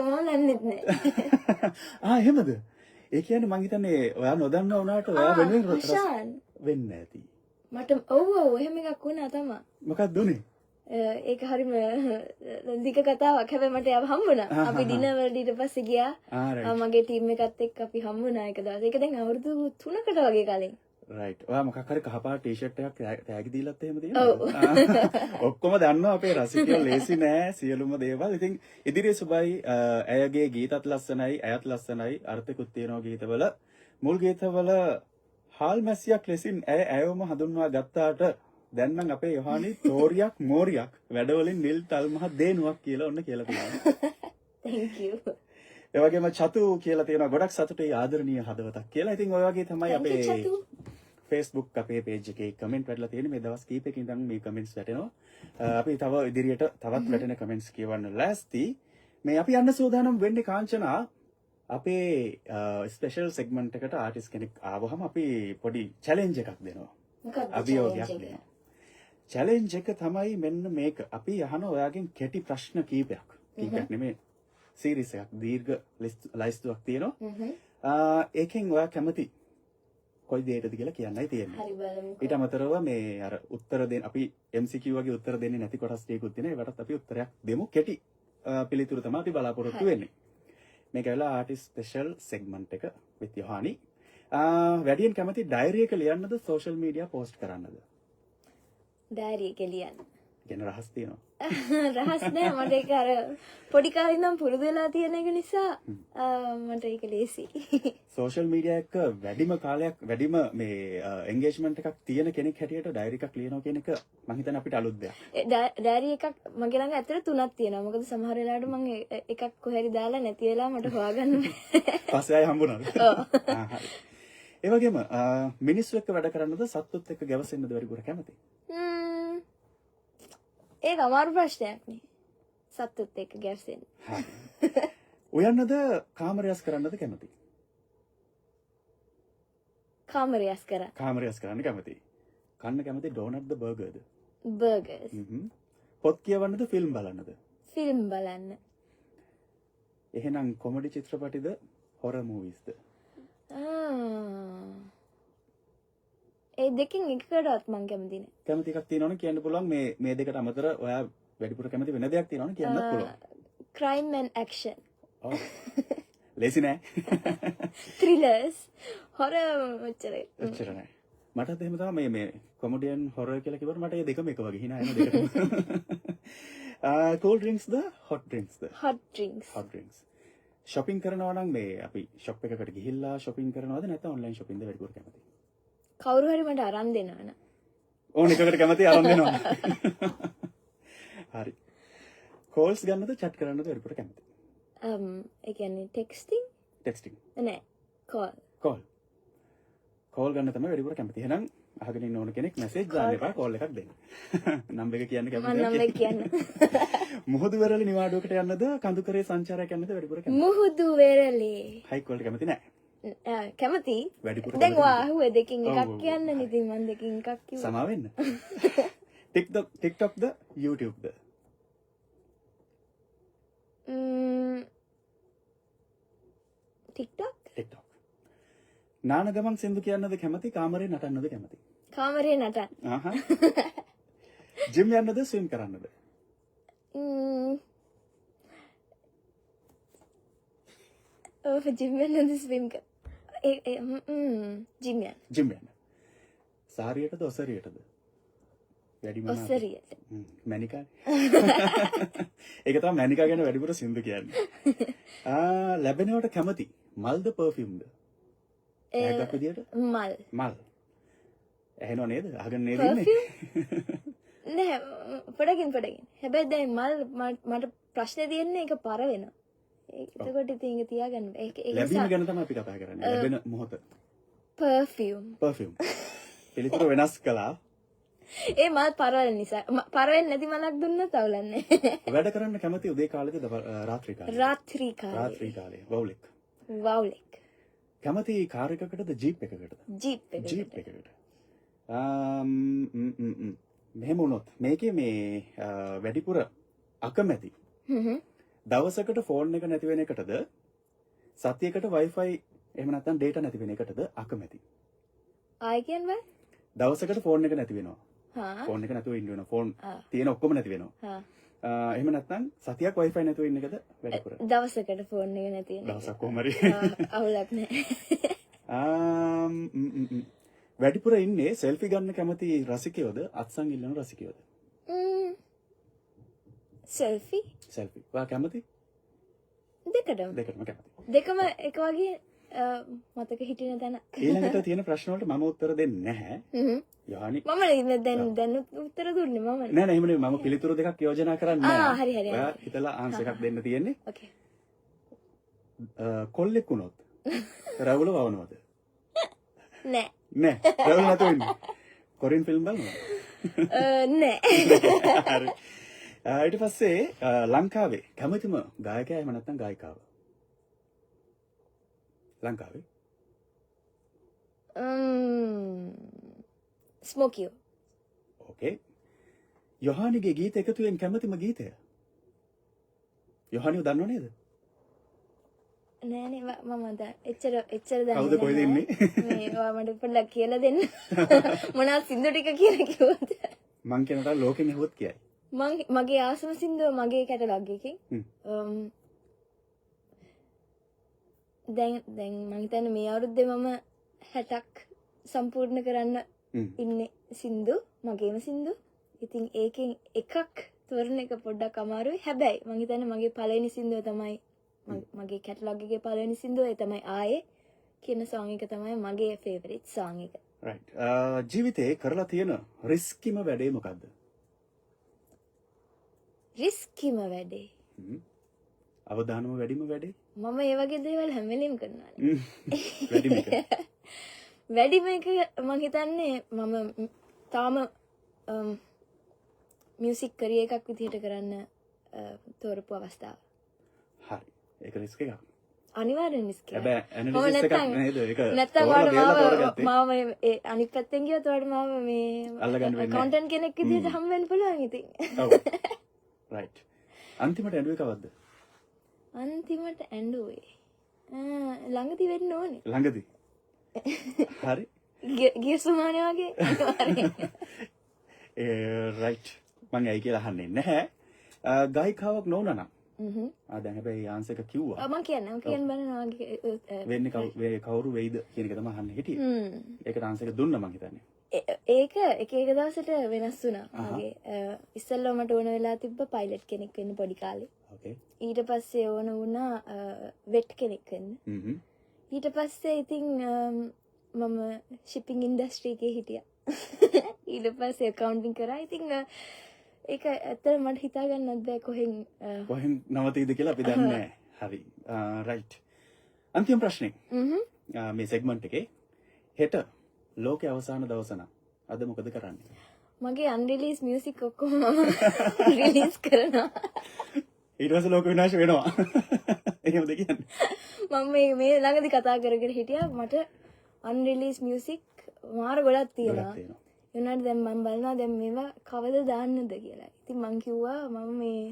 මම දන්නෙත් නෑ. එහෙමද? ඒ කියන්නේ මං හිතන්නේ ඔයා නොදන්නා වුණාට ඔයා වෙනුවෙන් වෙන්නේ නැති. මට ඔව් එහෙම එකක් වුණා තමයි. මොකක්ද උනේ? ඒක හරිම දිග කතාවක්. හැබැයි මට යාව හම්බුණා. අපි දිනවල ඊට පස්සේ ගියා. මගේ ටීම් එකත් එක්ක අපි හම්බුණා එක දවසක්. ඒක දැන් අවුරුදු 3කට වගේ කලින්. රයිට්. ඔයා මොකක් හරි කහපාට ටී-ෂර්ට් එකක් තෑගි දීලත් එහෙම තියෙනවද? ඔක්කොම දන්නවා අපේ රසිකයෝ ලේසි නෑ සියලුම දේවල්. ඉතින් ඉදිරියේ සුබයි ඇයගේ ගීතත් ලස්සනයි, ඇයත් ලස්සනයි. අර්ථකුත් තියෙනවා ගීතවල. මුල් ගීතවල හාල් මැසියක් ලෙසින් ඇයවම හඳුන්වා ගත්තාට දැන් නම් අපේ යොහානි තෝරියක් මෝරියක් වැඩවලින් නිල් තල්මහ දේනුවක් කියලා ඔන්න කියලා තියෙනවා. thank you. ඒ වගේම චතු කියලා තියෙනවා ගොඩක් සතුටේ ආදරණීය හදවතක් කියලා. ඉතින් ඔය වගේ තමයි අපේ Facebook අපේ page එකේ කමෙන්ට් වැටලා තියෙන්නේ. මේ දවස් කීපයකින් ඉඳන් මේ කමෙන්ට්ස් වැටෙනවා. අපි තව ඉදිරියට තවත් වැටෙන කමෙන්ට්ස් කියවන්න ලෑස්ති. මේ අපි යන්න සූදානම් වෙන්නේ කාංචනා අපේ ස්පෙෂල් සෙග්මන්ට් එකට ආටිස්ට් කෙනෙක් ආවහම අපි පොඩි චැලෙන්ජ් එකක් දෙනවා. අභියෝගයක් දෙනවා. චැලෙන්ජ් එක තමයි මෙන්න මේක. අපි අහන ඔයාගෙන් කෙටි ප්‍රශ්න කීපයක්. කීපයක් නෙමෙයි සීරීස් එකක් දීර්ඝ ලයිස්තුවක් තියෙනවා. ඒකෙන් ඔයා කැමති කොයි දෙයකටද කියලා කියන්නයි තියෙන්නේ. හරි බලමු. ඊට අමතරව මේ අර උත්තර දෙන්න අපි MCQ වගේ උත්තර දෙන්නේ නැති කොටස් ටිකකුත් තියෙනවා. ඒකටත් අපි උත්තරයක් දෙමු කෙටි පිළිතුරු තමයි අපි බලාපොරොත්තු වෙන්නේ. මේක ඇවිල්ලා ආටිස්ට් ස්පෙෂල් සෙග්මන්ට් එක with යොහානි. වැඩියෙන් කැමති ඩයරි එක ලියන්නද සෝෂල් මීඩියා පෝස්ට් කරන්නද? ඩයරි එක ලියන්න. කියන රහස් තියෙනවා. රහස් නෑ මට ඒක අර පොඩි කාලේ ඉඳන් පුරුදු වෙලා තියෙන එක නිසා මට ඒක ලේසි. සෝෂල් මීඩියා එක වැඩිම මේ එන්ගේජ්මන්ට් එකක් තියෙන කෙනෙක් හැටියට ඩයරි එකක් ලියනවා කියන එක මම හිතන්නේ අපිට අලුත් දෙයක්. ඩයරි එකක් මගේ ළඟ ඇත්තට 3ක් තියෙනවා. මොකද සමහර වෙලාවට මම එකක් කොහෙරි දාලා නැති වෙලා මට හොයාගන්න බැහැ. පස්සේ ආයෙ හම්බුණාද? ඔව්. හරි. ඒ වගේම මිනිස්සු එක්ක වැඩ කරන්නද සත්තුත් එක්ක ගැවසෙන්නද වැඩිපුර කැමති? ඒක අමාරු ප්‍රශ්නයක් නේ. සත්තුත් එක්ක ගැවසෙන්න. උයන්නද කාමරයස් කරන්නද කැමති? කාමරයස් කරා. කාමරයස් කරන්න කැමති. කන්න කැමති ඩෝනට්ද බර්ගර්ද? බර්ගර්ස්. පොත් කියවන්නද ෆිල්ම් බලන්නද? ෆිල්ම් බලන්න. එහෙනම් කොමඩි චිත්‍රපටිද හොරර් මූවිස්ද? ඒ දෙකෙන් එකකටවත් මම කැමති නෑ. කැමති එකක් තියෙනවනේ කියන්න පුළුවන් මේ දෙකට අමතර ඔයා වැඩිපුර කැමති වෙන දෙයක් තියෙනවනේ කියන්නත් පුළුවන්. crime and action. ඔව්. ලේසි නෑ. thrillers. horror මෙච්චරයි. එච්චර නෑ. මටත් එහෙම තමයි මේ කොමඩියන් හොරර් කියලා කිව්වට මට ඒ දෙකම එක වගේ hina එන දෙකම. cool drinks ද hot drinks ද? hot drinks. hot drinks. shopping කරනවා නම් මේ අපි shop එකකට ගිහිල්ලා shopping කරනවද නැත්නම් online shopping ද වැඩිපුර කැමති? කවුරු හරි මට අරන් දෙනවා න ะ. ඕන එකකට කැමති අරන් දෙනවා. හරි. calls ගන්නද chat කරන්නද වැඩිපුර කැමති? ඒ කියන්නේ texting? texting. නෑ. call. call ගන්න තමයි වැඩිපුර කැමති. එහෙනම් අහගෙන ඉන්න ඕන කෙනෙක් message දාන්න එපා call එකක් දෙන්න. number එක කියන්න කැමතිද? මම number කියන්න. මුහුදු වෙරළි නිවාඩුවකට යන්නද කඳුකරේ සංචාරයක් යන්නද වැඩිපුර කැමති? මුහුදු වෙරළේ. high quality කැමති නෑ. කැමති. වැඩිපුර දැන් කැමති. ඔයා අහුවේ දෙකින් එකක් කියන්න නේ. ඉතින් මම දෙකින් එකක් කිව්වා. සමා වෙන්න. TikTok ද YouTube ද? TikTok. නාන ගමන් සින්දු කියන්නද කැමති කාමරේ නටන්නද කැමති? කාමරේ නටන්න. ජිම් යන්නද ස්විම් කරන්නද? ජිම් යන්නද ස්විම් කර. ජිම් යන්න. ජිම් යන්න. සාරියටද ඔසරියටද? වැඩිම ඔසරියට. මැනිකානේ. ඒක තමයි මැනිකා ගැන වැඩිපුර සින්දු කියන්නේ. ලැබෙනවට කැමති මල්ද පර්ෆියුම්ද? ඒකක් විදියට මල්. ඇහෙනව නේද? අහගෙන නේද ඉන්නේ? නෑ පොඩකින්. හැබැයි දැන් මල් මට ප්‍රශ්නේ තියෙන්නේ ඒක පර වෙනවා. එතකොට ඉතින් ඒක තියාගන්න බෑ. ඒක ලැබීම ගැන තමයි අපි කතා කරන්නේ. ලැබෙන මොහොත. perfume. පිළිතුර වෙනස් කළා. ඒ මල් පර වෙන නිසා. පර වෙන්නේ නැති මලක් දුන්නත් අවුලන්නේ. වැඩ කරන්න කැමති උදේ කාලේද රාත්‍රී කාලේද? රාත්‍රී කාලේ. වවුලෙක්. කැමති කාර් එකකටද ජීප් එකකටද? ජීප් එකකට. මෙහෙම වුණොත් මේකේ මේ වැඩිපුර අකමැති. දවසකට ෆෝන් එක නැති වෙන එකටද සතියකට Wi-Fi එහෙම නැත්නම් data නැති වෙන එකටද අකමැති? ආයි කියන්නේ? දවසකට ෆෝන් එක නැති වෙනවා. හා. ෆෝන් එක නැතුව ඉන්න වෙනවා. ෆෝන් තියෙන ඔක්කොම නැති වෙනවා. හා. එහෙම නැත්නම් සතියක් Wi-Fi නැතුව ඉන්න එකද වැඩිපුර? දවසකට ෆෝන් එක නැති වෙන එක. දවසක් කොහමද? අවුලක් නැහැ. වැඩිපුර ඉන්නේ සෙල්ෆි ගන්න කැමති රසිකයෝද අත්සන් ඉල්ලන රසිකයෝද? සෙල්ෆි. ඔයා කැමති? දෙකටම කැමති. දෙකම එක වගේ මතක හිටින තැන. ඊළඟට තියෙන ප්‍රශ්න වලට මම උත්තර දෙන්නේ නැහැ. යහනි මම දැන් උත්තර දුන්නේ මම. නෑ එහෙම නෙමෙයි මම පිළිතුරු දෙකක් යෝජනා කරන්නේ නෑ. හරි. ඔයා හිතලා ආන්සර් එකක් දෙන්න තියෙන්නේ. ඕකේ. කොල්ලෙක් වුණොත් රවුල වවනවද? නෑ. රවුල නැතුව ඉන්නේ. කොරියන් ෆිල්ම් බලනවද? නෑ. හරි. ඊට පස්සේ ලංකාවේ කැමතිම ගායකයා එහෙම නැත්නම් ගායිකාව? ලංකාවේ ස්මෝකියෝ. ඕකේ. යොහානිගේ ගීත එකතුවෙන් කැමතිම ගීතය? යොහානිව දන්නව නේද? නෑනේ මම එච්චර දන්නේ කවුද කොහෙද ඉන්නේ? මේ ඔයා මට පොඩ්ඩක් කියලා දෙන්න. මොනවද සින්දු ටික කියලා කිව්වද? මං කියනට ලෝකෙම ඇහුවොත් කියයි. මගේ ආසම සින්දුව මගේ කැටලොග් එකකින් දැන් මං හිතන්නේ මේ අවුරුද්දේ මම 60ක් සම්පූර්ණ කරන්න ඉන්නේ සින්දු මගේම සින්දු. ඉතින් ඒකෙන් එකක් තෝරන එක පොඩ්ඩක් අමාරුයි. හැබැයි මං හිතන්නේ මගේ පළවෙනි සින්දුව තමයි මගේ කැටලොග් එකේ පළවෙනි සින්දුව ඒ තමයි ආයේ කියන song එක තමයි මගේ favorite song එක. right. ජීවිතේ කරලා තියෙන රිස්කිම වැඩේ මොකද්ද? රිස්කිම වැඩේ. අවදානම වැඩිම වැඩේ? මම ඒ වගේ දේවල් හැම වෙලෙම කරනවා. වැඩිම එක. වැඩිම එක මං හිතන්නේ මම තාම මියුසික් කරියර් එකක් විදිහට කරන්න තෝරපු අවස්ථාව. හරි. ඒක රිස්ක් එකක්. අනිවාර්යෙන් රිස්ක් එකක්. හැබැයි ඇනලිසිස් එකක් නේද? ඒක නැත්තම් තෝරලා මාව තෝරගත්තේ. මාව ඒ අනිත් පැත්තෙන් ගියොත් ඔයාලට මාව මේ අල්ලගන්න වෙන්නේ අකවුන්ටන්ට් කෙනෙක් විදිහට හම් වෙන්න පුළුවන් ඉතින්. ඔව්. right. අන්තිමට ඇඬුවේ කවද්ද? අන්තිමට ඇඬුවේ ළඟදී වෙන්න ඕනේ. ළඟදී. හරි. ගිය සුමානේ වගේ අනිවාර්යෙන්. right. මම ඇයි කියලා අහන්නේ නැහැ. ගායිකාවක් නොවුනා නම්. දැන් හැබැයි ආන්සර් එක කිව්වා. මම කියන්න බලනවා වෙන්නේ කවුරු වෙයිද කියන එක තමයි අහන්නේ හිටියේ. ඒකට ආන්සර් එක දුන්නා මං හිතන්නේ. ඒක එක දවසට වෙනස් වුණා. මගේ ඉස්සෙල්ලා මට ඕන වෙලා තිබ්බ පයිලට් කෙනෙක් වෙන්න පොඩි කාලේ. Okay. ඊට පස්සේ ඕන වුණා වෙට් කෙනෙක් වෙන්න. ඊට පස්සේ ඉතින් මම ෂිපින් ඉන්ඩස්ට්‍රි එකේ හිටියා. ඊට පස්සේ accounting කරා. ඉතින් ඒක ඇත්තට මට හිතා ගන්නත් බෑ කොහෙන් නවතීද කියලා අපි දන්නේ නැහැ. හරි. right. අන්තිම ප්‍රශ්නේ. මේ සෙග්මන්ට් එකේ හෙට ලෝකේ අවසාන දවස නම් අද මොකද කරන්නේ? මගේ අන්රිලීස් මියුසික් ඔක්කොම රිලීස් කරනවා. ඊට පස්සේ ලෝක විනාශ වෙනවා. එහෙමද කියන්නේ? මම මේ ළඟදී කතා කරගෙන හිටියා මට අන්රිලීස් මියුසික් මාර ගොඩක් තියෙනවා. එනවාට දැන් මම බලනවා දැන් මේවා කවද දාන්නද කියලා. ඉතින් මං කිව්වා මම මේ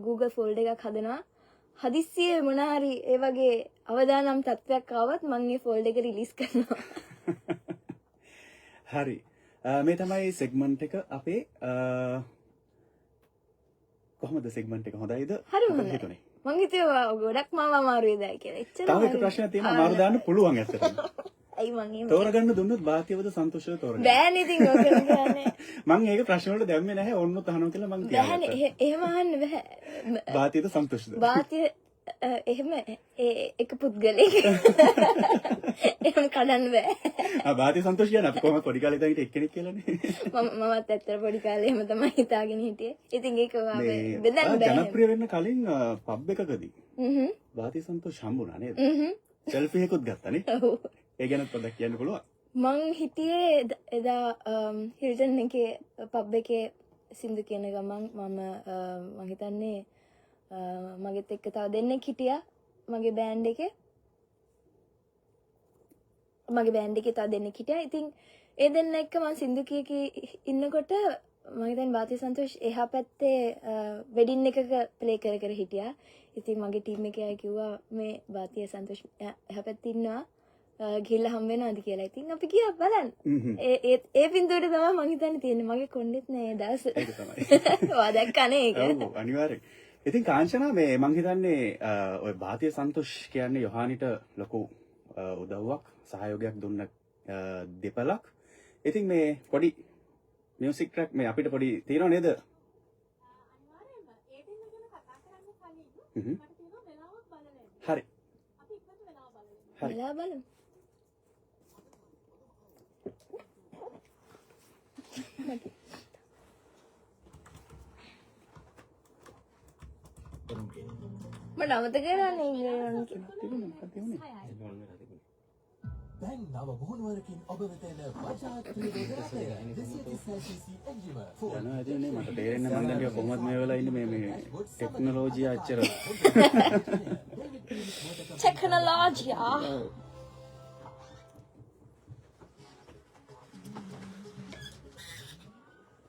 Google folder එකක් හදනවා. හදිස්සියේ මොන හරි ඒ වගේ අවදානම් තත්ත්වයක් ආවත් මම මේ folder එක රිලීස් කරනවා. හරි. මේ තමයි සෙග්මන්ට් එක අපේ කොහොමද සෙග්මන්ට් එක හොඳයිද? හරි මොකද හොඳයි. හිතුනේ? මං හිතුවා ගොඩක් මාව අමාරුයි දැයි කියලා. එච්චර තව එක ප්‍රශ්නයක් තියෙනවා අමාරු දාන්න පුළුවන් ඇත්තටම. අයි මං එහෙම තෝරගන්න දුන්නොත් භාතියවද සන්තෝෂව තෝරගන්න. බෑනේ ඉතින් ඔක කියන්නේ. මං ඒක ප්‍රශ්න වලට දැම්මේ නැහැ ඕන්නොත් අහනවා කියලා මං කියනවා. බෑනේ එහෙම අහන්න බෑ. භාතියද සන්තෝෂද? වාතිය එහෙම එක පුද්ගලෙක්. එහෙම කඩන්න බෑ. භාතිය සන්තෝෂ කියන්නේ අපි කොහොමද පොඩි කාලේ ඉඳන් හිටිය එක්කෙනෙක් කියලානේ. මමත් ඇත්තට පොඩි කාලේ එහෙම තමයි හිතාගෙන හිටියේ. ඉතින් ඒක බෙදන්න බෑ. ජනප්‍රිය වෙන්න කලින් පබ් එකකදී භාතිය සන්තෝෂ හම්බුණා නේද? සෙල්ෆි එකකුත් ගත්තානේ. ඔව්. ඒ ගැන පොඩ්ඩක් කියන්න පුළුවන්. මං හිටියේ එදා හිල්ටන් එකේ පබ් එකේ සින්දු කියන ගමන් මම හිතන්නේ මගෙත් එක්ක තව දෙන්නෙක් හිටියා මගේ බෑන්ඩ් එකේ. තව දෙන්නෙක් හිටියා. ඉතින් ඒ දෙන්න එක්ක මං සින්දු කී ඉන්නකොට මම හිතන්නේ භාතිය සන්තෝෂ් එහා පැත්තේ වෙඩින් එකක ප්ලේ කර හිටියා. ඉතින් මගේ ටීම් එකේ අය කිව්වා මේ භාතිය සන්තෝෂ් එහා පැත්තේ ඉන්නවා. ගිහිල්ලා හම් වෙනවද කියලා. ඉතින් අපි ගියා බලන්න. ඒ බින්දුවට තමයි මං හිතන්නේ තියෙන්නේ. මගේ කොණ්ඩෙත් නෑ ඒ දවස්. ඒක තමයි. ඔයා දැක්කනේ ඒක. ඔව් අනිවාර්යෙන්. ඉතින් කාංචනා මේ මං හිතන්නේ ඔය භාතිය සන්තෝෂ් කියන්නේ යොහානිට ලොකු උදව්වක් සහයෝගයක් දුන්න දෙපළක්. ඉතින් මේ පොඩි මියුසික් ට්‍රැක් මේ අපිට පොඩි තියෙනව නේද? අනිවාර්යයෙන්ම ඒ දෙන්න ගැන කතා කරන්න කලින් මට තියෙනවා වෙලාවක් බලන්න. හරි. අපි ඉක්මනට වෙලාව බලමු. වෙලා බලමු. මට අමතක කරන්නේ දැන් නව මුහුණුවරකින් ඔබ වෙත එන බජාජ් ක්‍රීඩා රථය 230cc එන්ජිම යනවා ඇදෙන්නේ මට තේරෙන්නේ මම දැන් කොහොමද මේ වෙලාව ඉන්නේ මේ ටෙක්නොලොජිය අච්චර ටෙක්නොලොජියා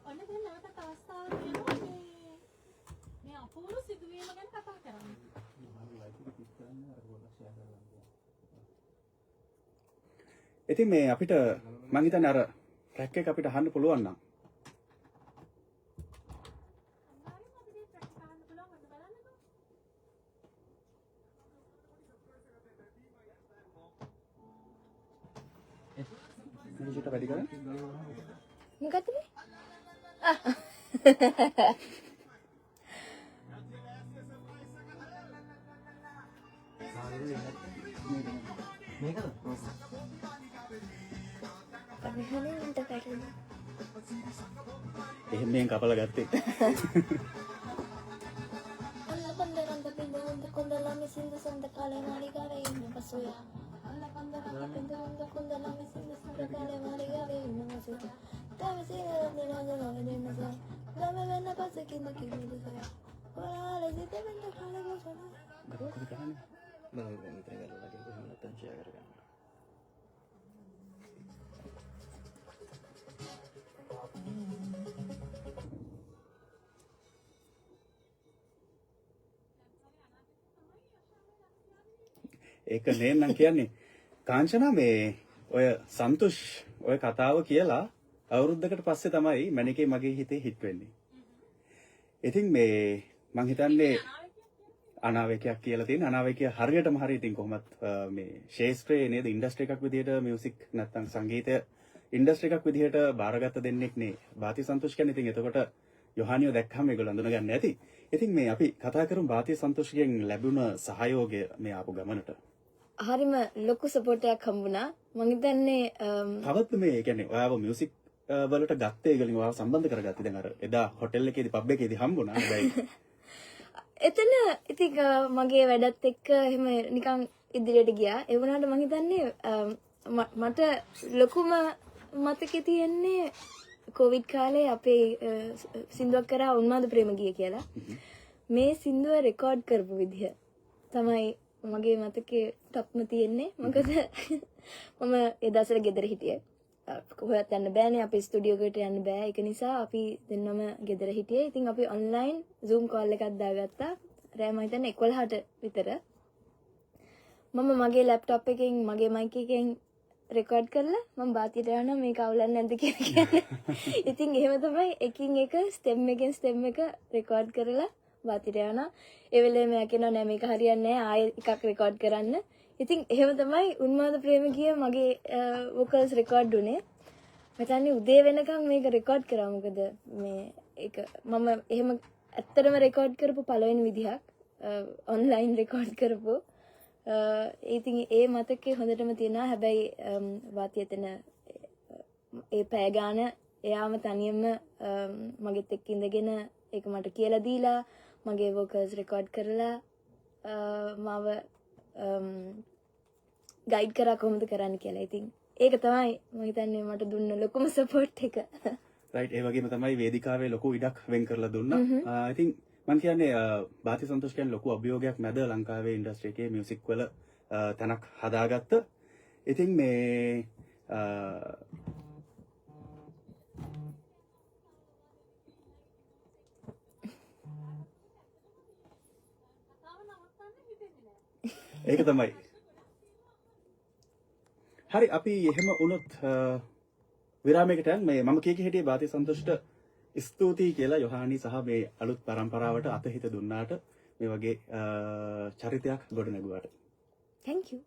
ඔන්න දැන් නැවතත් අවස්ථාවක් දෙනවා මේ අපූර්ව සිදුවීම ගැන කතා කරන්න. ඉතින් මේ අපිට මං හිතන්නේ අර ට්‍රැක් එක අපිට අහන්න පුළුවන් නම් වැඩි කරන්න. මොකක්ද මේ? අපි හරියට පැටලෙනවා. එහෙම මෙන් කපලා ගත්තේ. අල්ල බන්දරන්ද බින්දුන්ද කොන්දලා මිසින්ද සඳ කාලේ මාලිගාවේ ඉන්න පසුය. අල්ල බන්දරන්ද බින්දුන්ද කොන්දලා මිසින්ද සඳ කාලේ මාලිගාවේ ඉන්න පසුය. තවසිරේ නිරෝධ වෙනස. ලම වෙන පසකින් කිව්වද සය. ඔයාලා සිත වෙන්න කාලේ මොසන. මොකද කරන්නේ? මම මෙතන ගලලා කොහොමද නැත්තම් ෂෙයා කරගන්න. ඒක නේනම් කියන්නේ කාංචනා මේ ඔය සන්තුෂ් ඔය කතාව කියලා අවුරුද්දකට පස්සේ තමයි මණිකේ මගේ හිතේ හිට වෙන්නේ. ඉතින් මේ මං හිතන්නේ අනාවේකයක් කියලා තියෙන අනාවේකය හරියටම හරිය ඉතින් කොහොමත් මේ ශේෂ්ත්‍රයේ නේද ඉන්ඩස්ට්‍රි එකක් විදිහට මියුසික් නැත්තම් සංගීතය ඉන්ඩස්ට්‍රි එකක් විදිහට බාරගත්ත දෙන්නෙක් නේ බාති සන්තෝෂ් කියන්නේ. ඉතින් එතකොට යොහානියෝ දැක්කම ඒගොල්ලෝ අඳුන ගන්න ඇති. ඉතින් මේ අපි කතා කරමු බාති සන්තෝෂ්ගෙන් ලැබුණ සහයෝගය මේ ආපු ගමනට. හරිම ලොකු සපෝට් එකක් හම්බුණා. මම හිතන්නේ තවත් මේ කියන්නේ ඔයාව මියුසික් වලට ගත්තේ ඒගොල්ලෝ ඔයාව සම්බන්ධ කරගත්තේ දැන් අර එදා හොටෙල් එකේදී පබ් එකේදී හම්බුණා. හැබැයි එතන ඉතින් මගේ වැඩත් එක්ක එහෙම නිකන් ඉදිරියට ගියා. ඒ වුණාට මම හිතන්නේ මට ලොකුම මතකේ තියෙන්නේ කොවිඩ් කාලේ අපේ සින්දුවක් කරා උන්මාද ප්‍රේම ගිය කියලා. මේ සින්දුව රෙකෝඩ් කරපු විදිහ තමයි මගේ මතකේ ටොප්ම තියෙන්නේ. මොකද මම ඒ දවස්වල ගෙදර හිටියේ. කොහෙවත් යන්න බෑනේ, අපේ ස්ටුඩියෝ එකට යන්න බෑ. ඒක නිසා අපි දෙන්නම ගෙදර හිටියේ. ඉතින් අපි ඔන්ලයින් Zoom call එකක් දාගත්තා. රෑ මම හිතන්නේ 11ට විතර. මම මගේ ලැප්ටොප් එකෙන් මගේ මයික් එකෙන් රෙකෝඩ් කරලා මම බාතියට යනවා මේක අවුලක් නැද්ද කියලා කියන්නේ. ඉතින් එහෙම තමයි එකින් එක ස්ටෙම් එකෙන් ස්ටෙම් එක රෙකෝඩ් කරලා බාතියට යනවා. ඒ වෙලේම කියනවා නෑ මේක හරියන්නේ නෑ ආයෙ එකක් රෙකෝඩ් කරන්න. ඉතින් එහෙම තමයි උන්මාද ප්‍රේම ගිය මගේ වොකල්ස් රෙකෝඩ් උනේ. මචංනේ උදේ වෙනකන් මේක රෙකෝඩ් කරා. මොකද මේ ඒක මම එහෙම ඇත්තටම රෙකෝඩ් කරපු පළවෙනි විදිහක් ඔන්ලයින් රෙකෝඩ් කරපු. ඉතින් ඒ මතකේ හොඳටම තියෙනවා. හැබැයි වාතිය එතන ඒ පැය ගාන එයාම තනියම මගෙත් එක්ක ඉඳගෙන ඒක මට කියලා දීලා මගේ වොකල්ස් රෙකෝඩ් කරලා මාව ගයිඩ් කරා කොහොමද කරන්න කියලා. ඉතින් ඒක තමයි මම හිතන්නේ මට දුන්න ලොකුම සපෝට් එක. රයිට් ඒ වගේම තමයි වේදිකාවේ ලොකු ඉඩක් වෙන් කරලා දුන්නා. ඉතින් මම කියන්නේ බාති සන්තෝෂ් කියන්නේ ලොකු අභියෝගයක් මැද ලංකාවේ ඉන්ඩස්ට්‍රි එකේ මියුසික් වල තැනක් හදාගත්ත. ඉතින් මේ ඒක තමයි. හරි අපි එහෙම වුණොත් විරාමයකට යන්න. මේ මම කීකේ හිටියේ බාති සන්තෝෂ්ට ස්තුතියි කියලා යොහානි සහ මේ අලුත් පරම්පරාවට අතහිත දුන්නාට මේ වගේ චරිතයක් ගොඩ නැගුවාට. Thank you.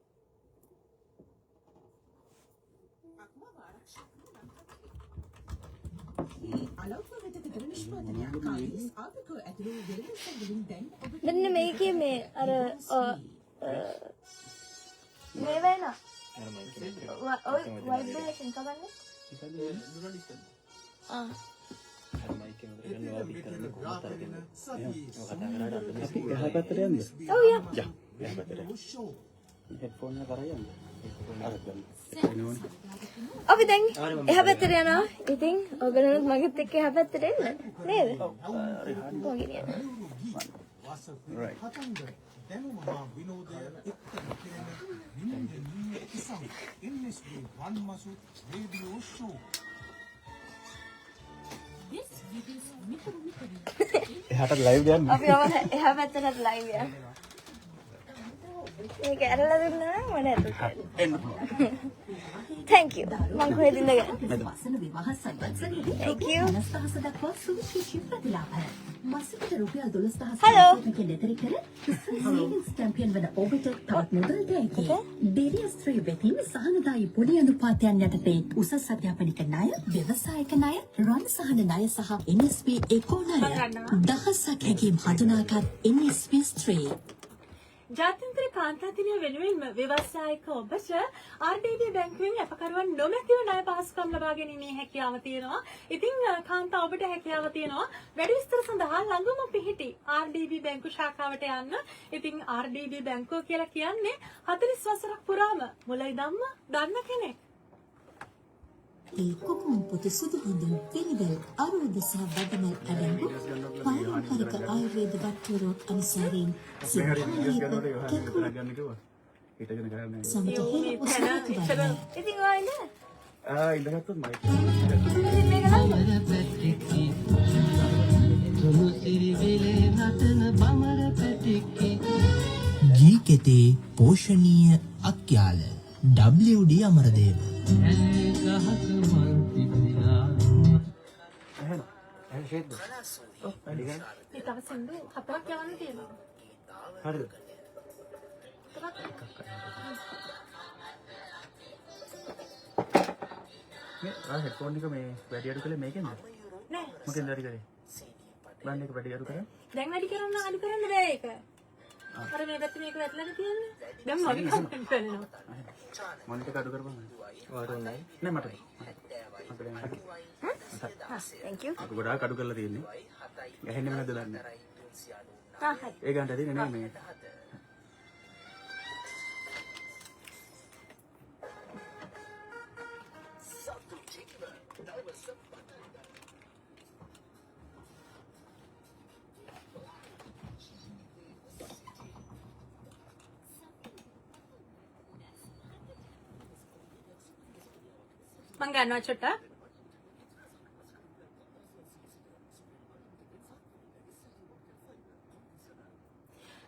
අලෞකික විතක නිෂ්පාදනයක් කාගේස් ආපිකෝ ඇතුළු වෙළඳ සැලවලින් දැන් ඔබට මෙන්න මේකේ මේ අර මේ වෙන ඔය ভাইබ්‍රේෂන් කවන්නේ ආ එහා පැත්තට යන්න. ඔව් යා යා එහා පැත්තට. හෙඩ්ෆෝන් එක කරා යන්න. අර ගන්න. අපි දැන් එහා පැත්තට යනවා. ඉතින් ඔයගොල්ලෝත් මගෙත් එක්ක එහා පැත්තට එන්න නේද? ඔව් ගෙනියන්න. right. දැනුම හා විනෝදය එක්තැන කෙරෙන විනෝදනීය කිසම් MSB වන්මසු රේඩියෝ ෂෝ. එහාට ලයිව් යන්න. අපි එහා පැත්තට ලයිව් යනවා. මේක ඇරලා දුන්නා නම් මට ඇතුළට එන්න. thank you. මං කොහෙද ඉඳගෙන? වසන විවාහ සංවත්සරයේදී Thank you. 50,000 දක්වා සුවිශේෂී ප්‍රතිලාභ. මාසෙකට රුපියල් 12,000 Hello. ක නෙතර කර සේවිංස් චැම්පියන් වන ඔබට තවත් මුදල් දෙයි. ඩීඩීඑස් 3 වෙතින් සහනදායී පොඩි අනුපාතයන් යටතේ උසස් අධ්‍යාපනික ණය, ව්‍යවසායික ණය, රන් සහන ණය සහ NSP එකෝ ණය. දහසක් හැකීම් හඳුනාගත් NSP 3. ජාත්‍යන්තර කාන්තා දිනය වෙනුවෙන්ම ව්‍යවසායික ඔබට RDB බැංකුවෙන් අපකරුවන් නොමැතිව ණය පහසුකම් ලබා ගැනීමේ හැකියාව තියෙනවා. ඉතින් කාන්තා ඔබට හැකියාව තියෙනවා වැඩි විස්තර සඳහා ළඟම පිහිටි RDB බැංකු ශාඛාවට යන්න. ඉතින් RDB බැංකුව කියලා කියන්නේ 40 වසරක් පුරාම මුල ඉඳන්ම දන්න කෙනෙක්. ඒ කොකුම් පොත සුදු හඳුන් පිළිවෙල අරුද සහ බඩමල් අඩංගු පාරම්පරික ආයුර්වේද වට්ටුරුවක් අනුසාරයෙන් ගන්න කිව්වා. හිටගෙන කරන්නේ. සමත හේතු උසාවියට වඩා ඉතින් ඔයා ඉන්න. ඉඳගත්තොත් මයික්. ඉතින් මේක නෑ. ගී කෙතේ පෝෂණීය අක්යාල WD අමරදේව ඒ තව සින්දු 4ක් යවන්න තියෙනවා. හරිද? මේ හෙඩ්ෆෝන් එක මේ වැඩි අඩු කළේ මේකෙන්ද? නෑ. මොකෙන්ද වැඩි කරේ? බෑන්ඩ් එක වැඩි අඩු කරා? දැන් වැඩි කරන්න අඩු කරන්න බෑ ඒක. අර මේ පැත්තේ මේක වැටලාද කියන්නේ? දැන් මගේ කම්ප්ලීට් කරනවා. මොනිටර් එක අඩු කරපන්. ඔයාලට ඕනේ නෑ මට. thank you. අපි ගොඩාක් අඩු කරලා තියෙන්නේ. ගැහෙන්නෙම නැද්ද දන්නේ? හරි. ඒ ගන්නට දෙන්නේ නෑ මේ. මං ගන්නවා චොට්ටක්.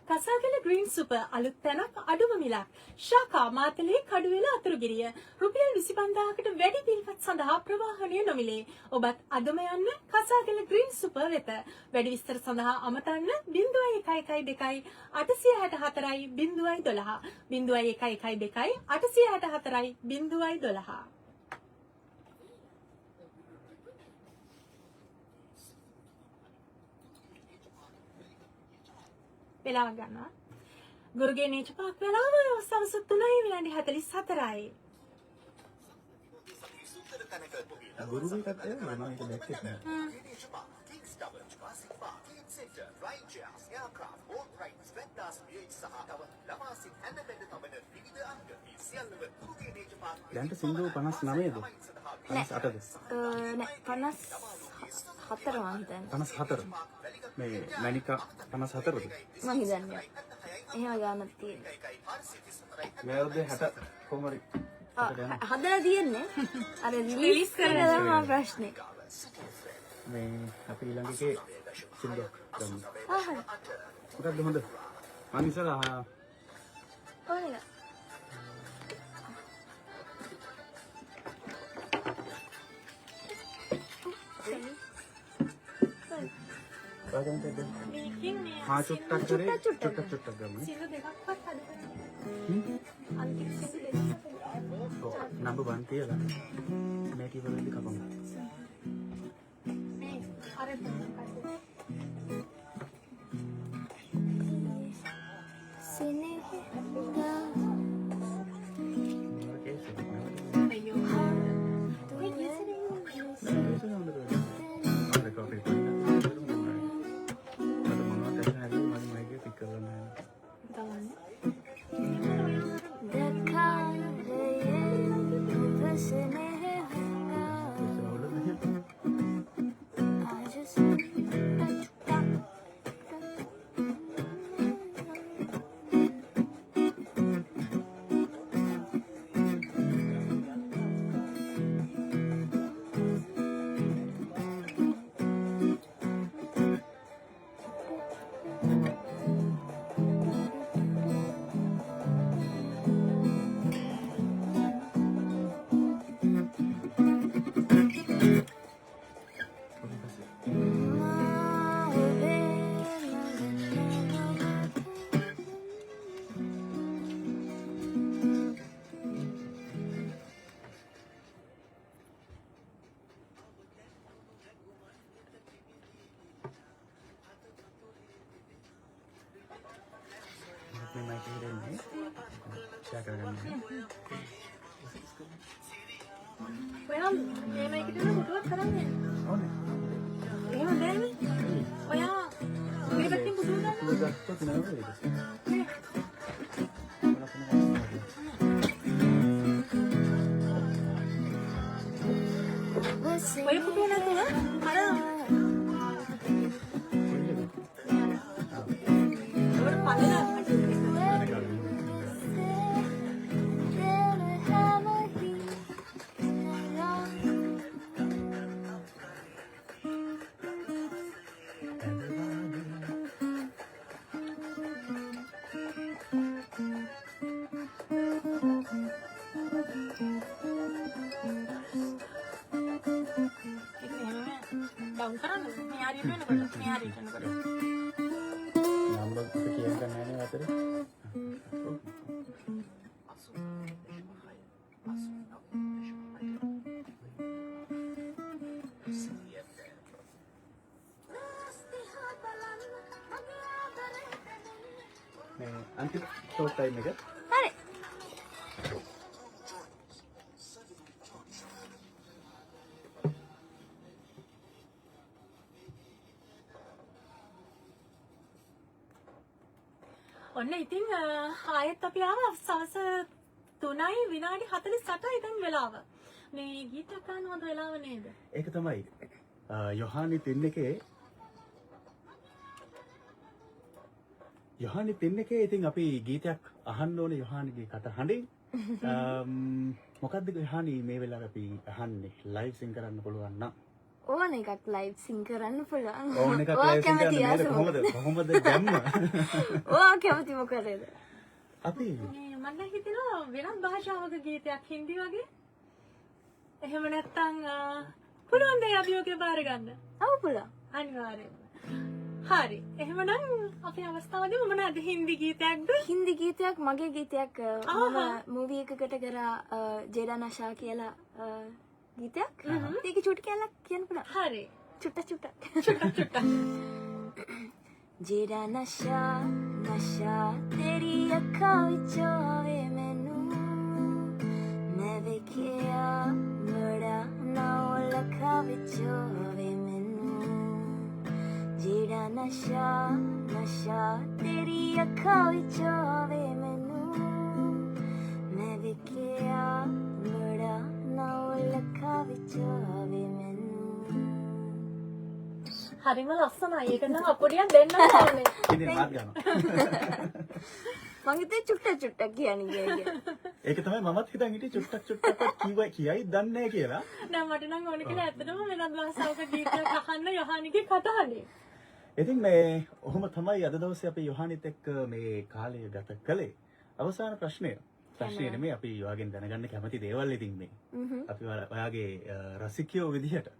කසාගල ග්‍රීන් සුපර් අලුත් තැනක් අඩුම මිලක්. ශාඛා මාතලේ කඩුවෙල අතුරුගිරිය. රුපියල් 25000කට වැඩි පින්පත් සඳහා ප්‍රවාහනය නොමිලේ. ඔබත් අදම යන්න කසාගල ග්‍රීන් සුපර් වෙත. වැඩි විස්තර සඳහා අමතන්න 0112 864යි 012 0112 864යි 012. වෙලාව ගන්නවා. ගුරුගේ නීච පාක් වෙලාව සවස 3යි විනාඩි 44යි. ගුරුගේ කට්ටිය මම මේක දැක්කේ නෑ. දැන්ට සින්දු 59ද? 58ද? නෑ 54 මං හිතන්නේ. 54. මේ මැනිකා 54ද? මං හිතන්නේ. එහෙම ගානක් තියෙනවා. මේ අවුරුද්දේ 60 කොහමරි හදලා තියෙන්නේ. අර රිලීස් කරලා තමයි ප්‍රශ්නේ. මේ අපි ඊළඟ එකේ සින්දුවක් ගමු. හරි. මොකක්ද හොඳ? මං ඉස්සරහ ඔය මේකෙන් මේ හා චුට්ටක් කරේ චුට්ටක් ගමු. සින්දු දෙකක්වත් හදන්න. අන්තිම සින්දු දෙකක්. ඔව් නම්බර් 1 තියලා මේක ඉවරෙන්ද කපමු. මේ අර මේ මයික් එක දෙන්නේ. ෂෙයා කරගන්න. ඔයා මේ මේකට පුටුවක් කරන්නේ. ඕනේ. එහෙම බෑනේ. ඔයා මේ පැත්තෙන් පුටුව ගන්න. පුටුවක් නෑ. ඔය පුටුව නැතුව අර ඩවුන් කරන්න මේ හරියට වෙනකොට මේ හරියට වෙනකොට නම්බර් එක කියන්න නැහැ නේ අතර. මේ අන්තිම ෂෝට් ටයිම් එක. හරි. ඔන්න ඉතින් ආයෙත් අපි ආවා සවස් 3යි විනාඩි 48යි දැන් වෙලාව. මේ ගීතයක් ගන්න හොඳ වෙලාව නේද? ඒක තමයි. යොහානි තින්නකේ ඉතින් අපි ගීතයක් අහන්න ඕනේ යොහානිගේ කටහඬින්. මොකද්ද යොහානි මේ වෙලාවේ අපි අහන්නේ ලයිව් සින් කරන්න පුළුවන් නම්? ඕන එකක් ලයිව් සින් කරන්න පුළුවන්. ඕන එකක් ලයිව් සින් කරන්න නේද? කොහොමද දැම්ම? ඔයා කැමති මොකටද? අපි මේ මම හිතනවා වෙනත් භාෂාවක ගීතයක් හින්දි වගේ. එහෙම නැත්නම් පුළුවන් ද අභියෝගය බාර ගන්න? ඔව් පුළුවන්. අනිවාර්යයෙන්ම. හරි. එහෙමනම් අපේ අවස්ථාවදී මොනවාද හින්දි ගීතයක්ද? හින්දි ගීතයක් මගේ ගීතයක් මම මූවි එකකට කරා ජේඩා නෂා කියලා ගීතයක්. ඒක චුටි කියලා කියන්න පුළුවන්. හරි. චුට්ටක්. චුට්ටක්. जेड़ा नशा तेरी अखा विचों आवे मैनू मैं वेखिया बड़ा ना लखा विचों आवे मैनू जेड़ा नशा तेरी अखा विचों आवे मैनू मैं वेखिया बड़ा ना लखा विचों आवे मैनू හරිම ලස්සනයි. ඒක නම් අපොඩියක් දෙන්න ඕනේ. ඉතින් මාත් ගන්නවා. මං හිතේ චුට්ටක් කියන්නේ. ඒක තමයි මමත් හිතන් හිටියේ චුට්ටක් කියයි දන්නේ නැහැ කියලා. නෑ මට නම් ඕනේ කියලා ඇත්තටම වෙනත් භාෂාවක ගීතයක් අහන්න යහානිගේ කටහඬින්. ඉතින් මේ ඔහොම තමයි අද දවසේ අපි යොහානිත් එක්ක මේ කාලය ගත කළේ. අවසාන ප්‍රශ්නය නෙමෙයි අපි ඔයාගෙන් දැනගන්න කැමති දේවල් ඉතින් මේ. අපි ඔයාගේ රසිකයෝ විදිහට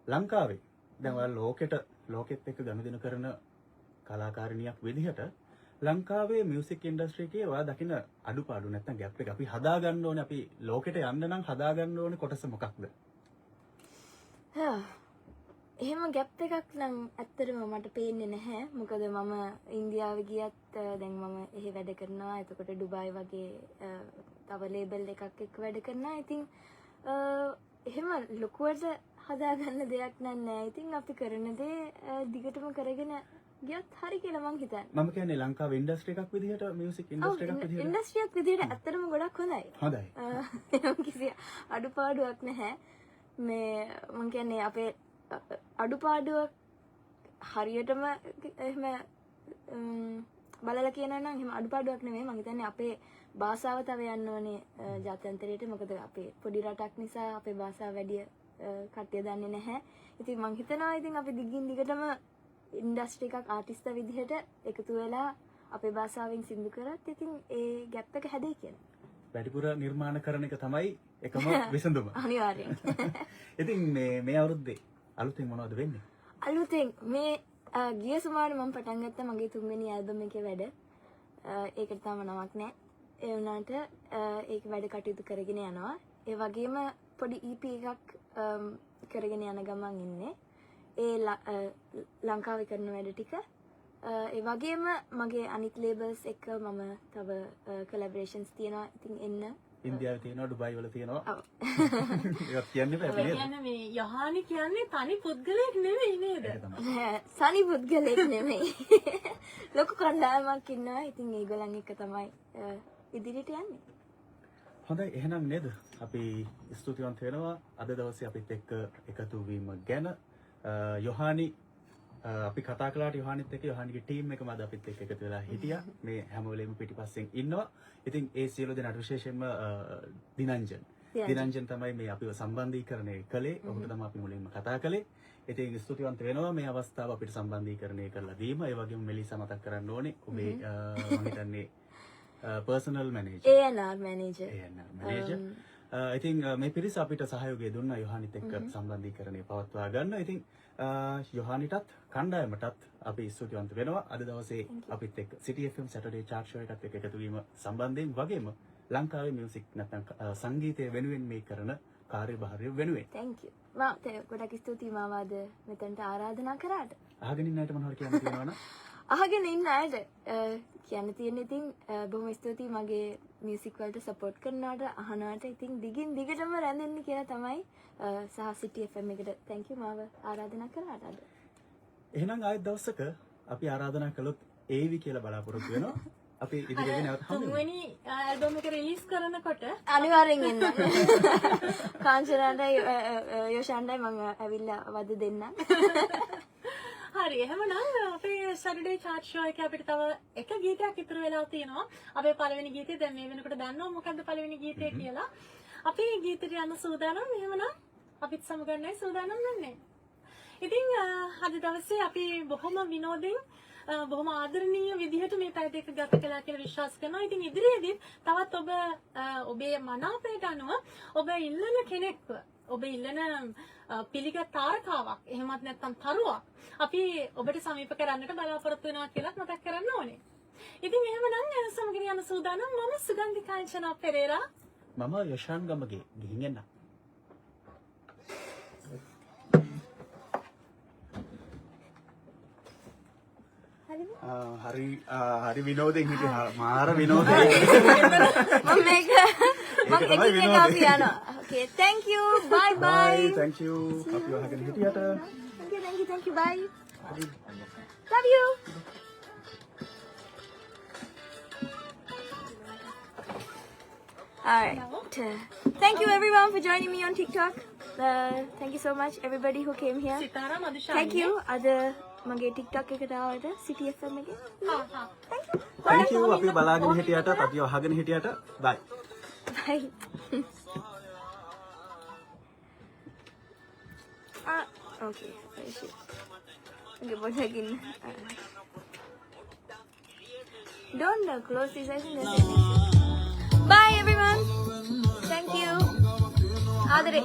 ලංකාවේ දැන් ඔයාලා ලෝකෙත් එක්ක ගනුදෙනු කරන කලාකාරිනියක් විදිහට ලංකාවේ මියුසික් ඉන්ඩස්ට්‍රි එකේ ඔයා දකින අඩුපාඩු නැත්නම් ગેප් එක අපි හදා ගන්න ඕනේ අපි ලෝකෙට යන්න නම් හදා ගන්න ඕනේ කොටස මොකක්ද? එහෙම ගැප් එකක් නම් ඇත්තටම මට පේන්නේ නැහැ. මොකද මම ඉන්දියාවේ ගියත් දැන් මම එහෙ වැඩ කරනවා. එතකොට ඩුබායි වගේ තව ලේබල් එකක් එක්ක වැඩ කරනවා. ඉතින් එහෙම ලොකුවට හදාගන්න දෙයක් නෑ. ඉතින් අපි කරන දේ දිගටම කරගෙන ගියත් හරි කියලා මං හිතන්නේ. මම කියන්නේ ලංකාවේ ඉන්ඩස්ට්‍රි එකක් විදිහට මියුසික් ඉන්ඩස්ට්‍රි එකක් විදිහට ඉන්ඩස්ට්‍රි එකක් විදිහට ඇත්තටම ගොඩක් හොඳයි. හොඳයි. කිසි අඩුපාඩුවක් නැහැ. මේ මං කියන්නේ අපේ අඩුපාඩුවක් හරියටම එහෙම බලලා කියනවා නම් එහෙම අඩුපාඩුවක් නෙමෙයි. මං හිතන්නේ අපේ භාෂාව තව යන්න ඕනේ ජාත්‍යන්තරයට. මොකද අපේ පොඩි රටක් නිසා අපේ භාෂාව වැඩි කට්ටිය දන්නේ නැහැ. ඉතින් මං හිතනවා ඉතින් අපි දිගින් දිගටම ඉන්ඩස්ට්‍රි එකක් ආටිස්ට් විදිහට එකතු වෙලා අපේ භාෂාවෙන් සින්දු කරත් ඉතින් ඒ ගැප් එක හැදෙයි කියලා. වැඩිපුර නිර්මාණ කරන එක තමයි එකම විසඳුම. අනිවාර්යෙන්. ඉතින් මේ අවුරුද්දේ අලුතෙන් මොනවද වෙන්නේ? අලුතෙන් මේ ගිය සුමානේ මම පටන් ගත්තා මගේ 3 වෙනි ඇල්බම් එකේ වැඩ. ඒකට තාම නමක් නැහැ. ඒ වුණාට ඒක වැඩ කටයුතු කරගෙන යනවා. ඒ වගේම පොඩි EP එකක් කරගෙන යන ගමන් ඉන්නේ. ඒ ලංකාවේ කරන වැඩ ටික ඒ වගේම මගේ අනිත් ලේබල්ස් එක්ක මම තව කොලැබරේෂන්ස් තියෙනවා. ඉතින් එන්න. ඉන්දියාවේ තියෙනවා, ඩුබායි වල තියෙනවා. ඔව්. ඒවත් කියන්න බෑ නේද? කියන්නේ මේ යහානි කියන්නේ තනි පුද්ගලයෙක් නෙවෙයි නේද? නෑ, සනි පුද්ගලෙක් නෙමෙයි. ලොකු කණ්ඩායමක් ඉන්නවා. ඉතින් ඒගොල්ලන් එක්ක තමයි ඉදිරියට යන්නේ. හොඳයි එහෙනම් නේද? අපි ස්තුතිවන්ත වෙනවා අද දවසේ අපිත් එක්ක එකතු වීම ගැන. යොහානි අපි කතා කළාට යොහානිත් එක්ක යොහානිගේ ටීම් එකම අද අපිත් එක්ක එකතු වෙලා හිටියා. මේ හැම වෙලෙම පිටිපස්සෙන් ඉන්නවා. ඉතින් ඒ සියලු දෙනාට විශේෂයෙන්ම දිනංජන් තමයි මේ අපිව සම්බන්ධීකරණය කළේ. ඔහුට තමයි අපි මුලින්ම කතා කළේ. ඉතින් ස්තුතිවන්ත වෙනවා මේ අවස්ථාව අපිට සම්බන්ධීකරණය කරලා දීම. ඒ වගේම මෙලිසා මතක් කරන්න ඕනේ ඔබේ මම හිතන්නේ personal manager. ANR manager. ඉතින් මේ පිරිස අපිට සහයෝගය දුන්නා යොහානිත් එක්ක සම්බන්ධීකරණය පවත්වා ගන්න. ඉතින් යොහානිටත් කණ්ඩායමටත් අපි ස්තුතිවන්ත වෙනවා. අද දවසේ අපිත් එක්ක City FM Saturday chart show එකත් එක්ක එකතු වීම සම්බන්ධයෙන් වගේම ලංකාවේ මියුසික් නැත්නම් සංගීතය වෙනුවෙන් මේ කරන කාර්යභාරය වෙනුවෙන්. Thank you. මම ගොඩක් ස්තුතියි මාව අද මෙතනට ආරාධනා කරාට. අහගෙන ඉන්න අයට මොනවද කියන්න තියෙනවද? අහගෙන ඉන්න අයට කියන්න තියෙන ඉතින් බොහොම ස්තුතියි මගේ මියුසික් වලට සපෝට් කරනවට අහනවට. ඉතින් දිගින් දිගටම රැඳෙන්න කියලා තමයි සහ City FM එකට thank you මාව ආරාධනා කරාට අද. එහෙනම් ආයෙත් දවසක අපි ආරාධනා කළොත් ඒවි කියලා බලාපොරොත්තු වෙනවා. අපි ඉදිරියට නැවත හමු වෙමු. තුන්වෙනි ඇල්බම් එක රිලීස් කරනකොට අනිවාර්යෙන් එන්න. කාංචනාටයි යෝෂාන්ටයි මම ඇවිල්ලා වද දෙන්නම්. හරි එහෙමනම් අපේ Saturday chart show එකේ අපිට තව එක ගීතයක් ඉතුරු වෙලා තියෙනවා. අපේ පළවෙනි ගීතය දැන් මේ වෙනකොට දන්නවා මොකද්ද පළවෙනි ගීතය කියලා. අපි ගීතයට යන සූදානම්. එහෙමනම් අපිත් සමගන්නයි සූදානම් වෙන්නේ. ඉතින් අද දවසේ අපි බොහොම විනෝදෙන් බොහොම ආදරණීය විදිහට මේ පැය දෙක ගත කළා කියලා විශ්වාස කරනවා. ඉතින් ඉදිරියේදී තවත් ඔබ ඔබේ මනාපයට අනුව ඔබ ඉල්ලන කෙනෙක්ව ඔබ ඉල්ලන පිළිගත් තාරකාවක් එහෙමත් නැත්නම් තරුවක් අපි ඔබට සමීප කරන්නට බලාපොරොත්තු වෙනවා කියලා මතක් කරන්න ඕනේ. ඉතින් එහෙමනම් සමගින් යන සූදානම් මම සුගන්ධි කාංචනා පෙරේරා. මම යෂාන් ගමගේ ගිහින් එන්න. හරි විනෝදෙන් හිටියා. මාර විනෝදෙන්. මම මේක මම එකින් එක අපි යනවා. Okay, thank you. Bye bye. Thank you. අපි අහගෙන හිටියට. Thank you. Bye. Love you. Alright. Thank you everyone for joining me on TikTok. Thank you so much everybody who came here. Sitara Madushani. Thank you. අද මගේ TikTok එකට ආවට City FM එකේ. Thank you. Thank you. අපි බලාගෙන හිටියට අපි අහගෙන හිටියට bye. Bye. Okay. Okay, but again. Don't close this. I think that's it. Bye everyone. Thank you. Adare.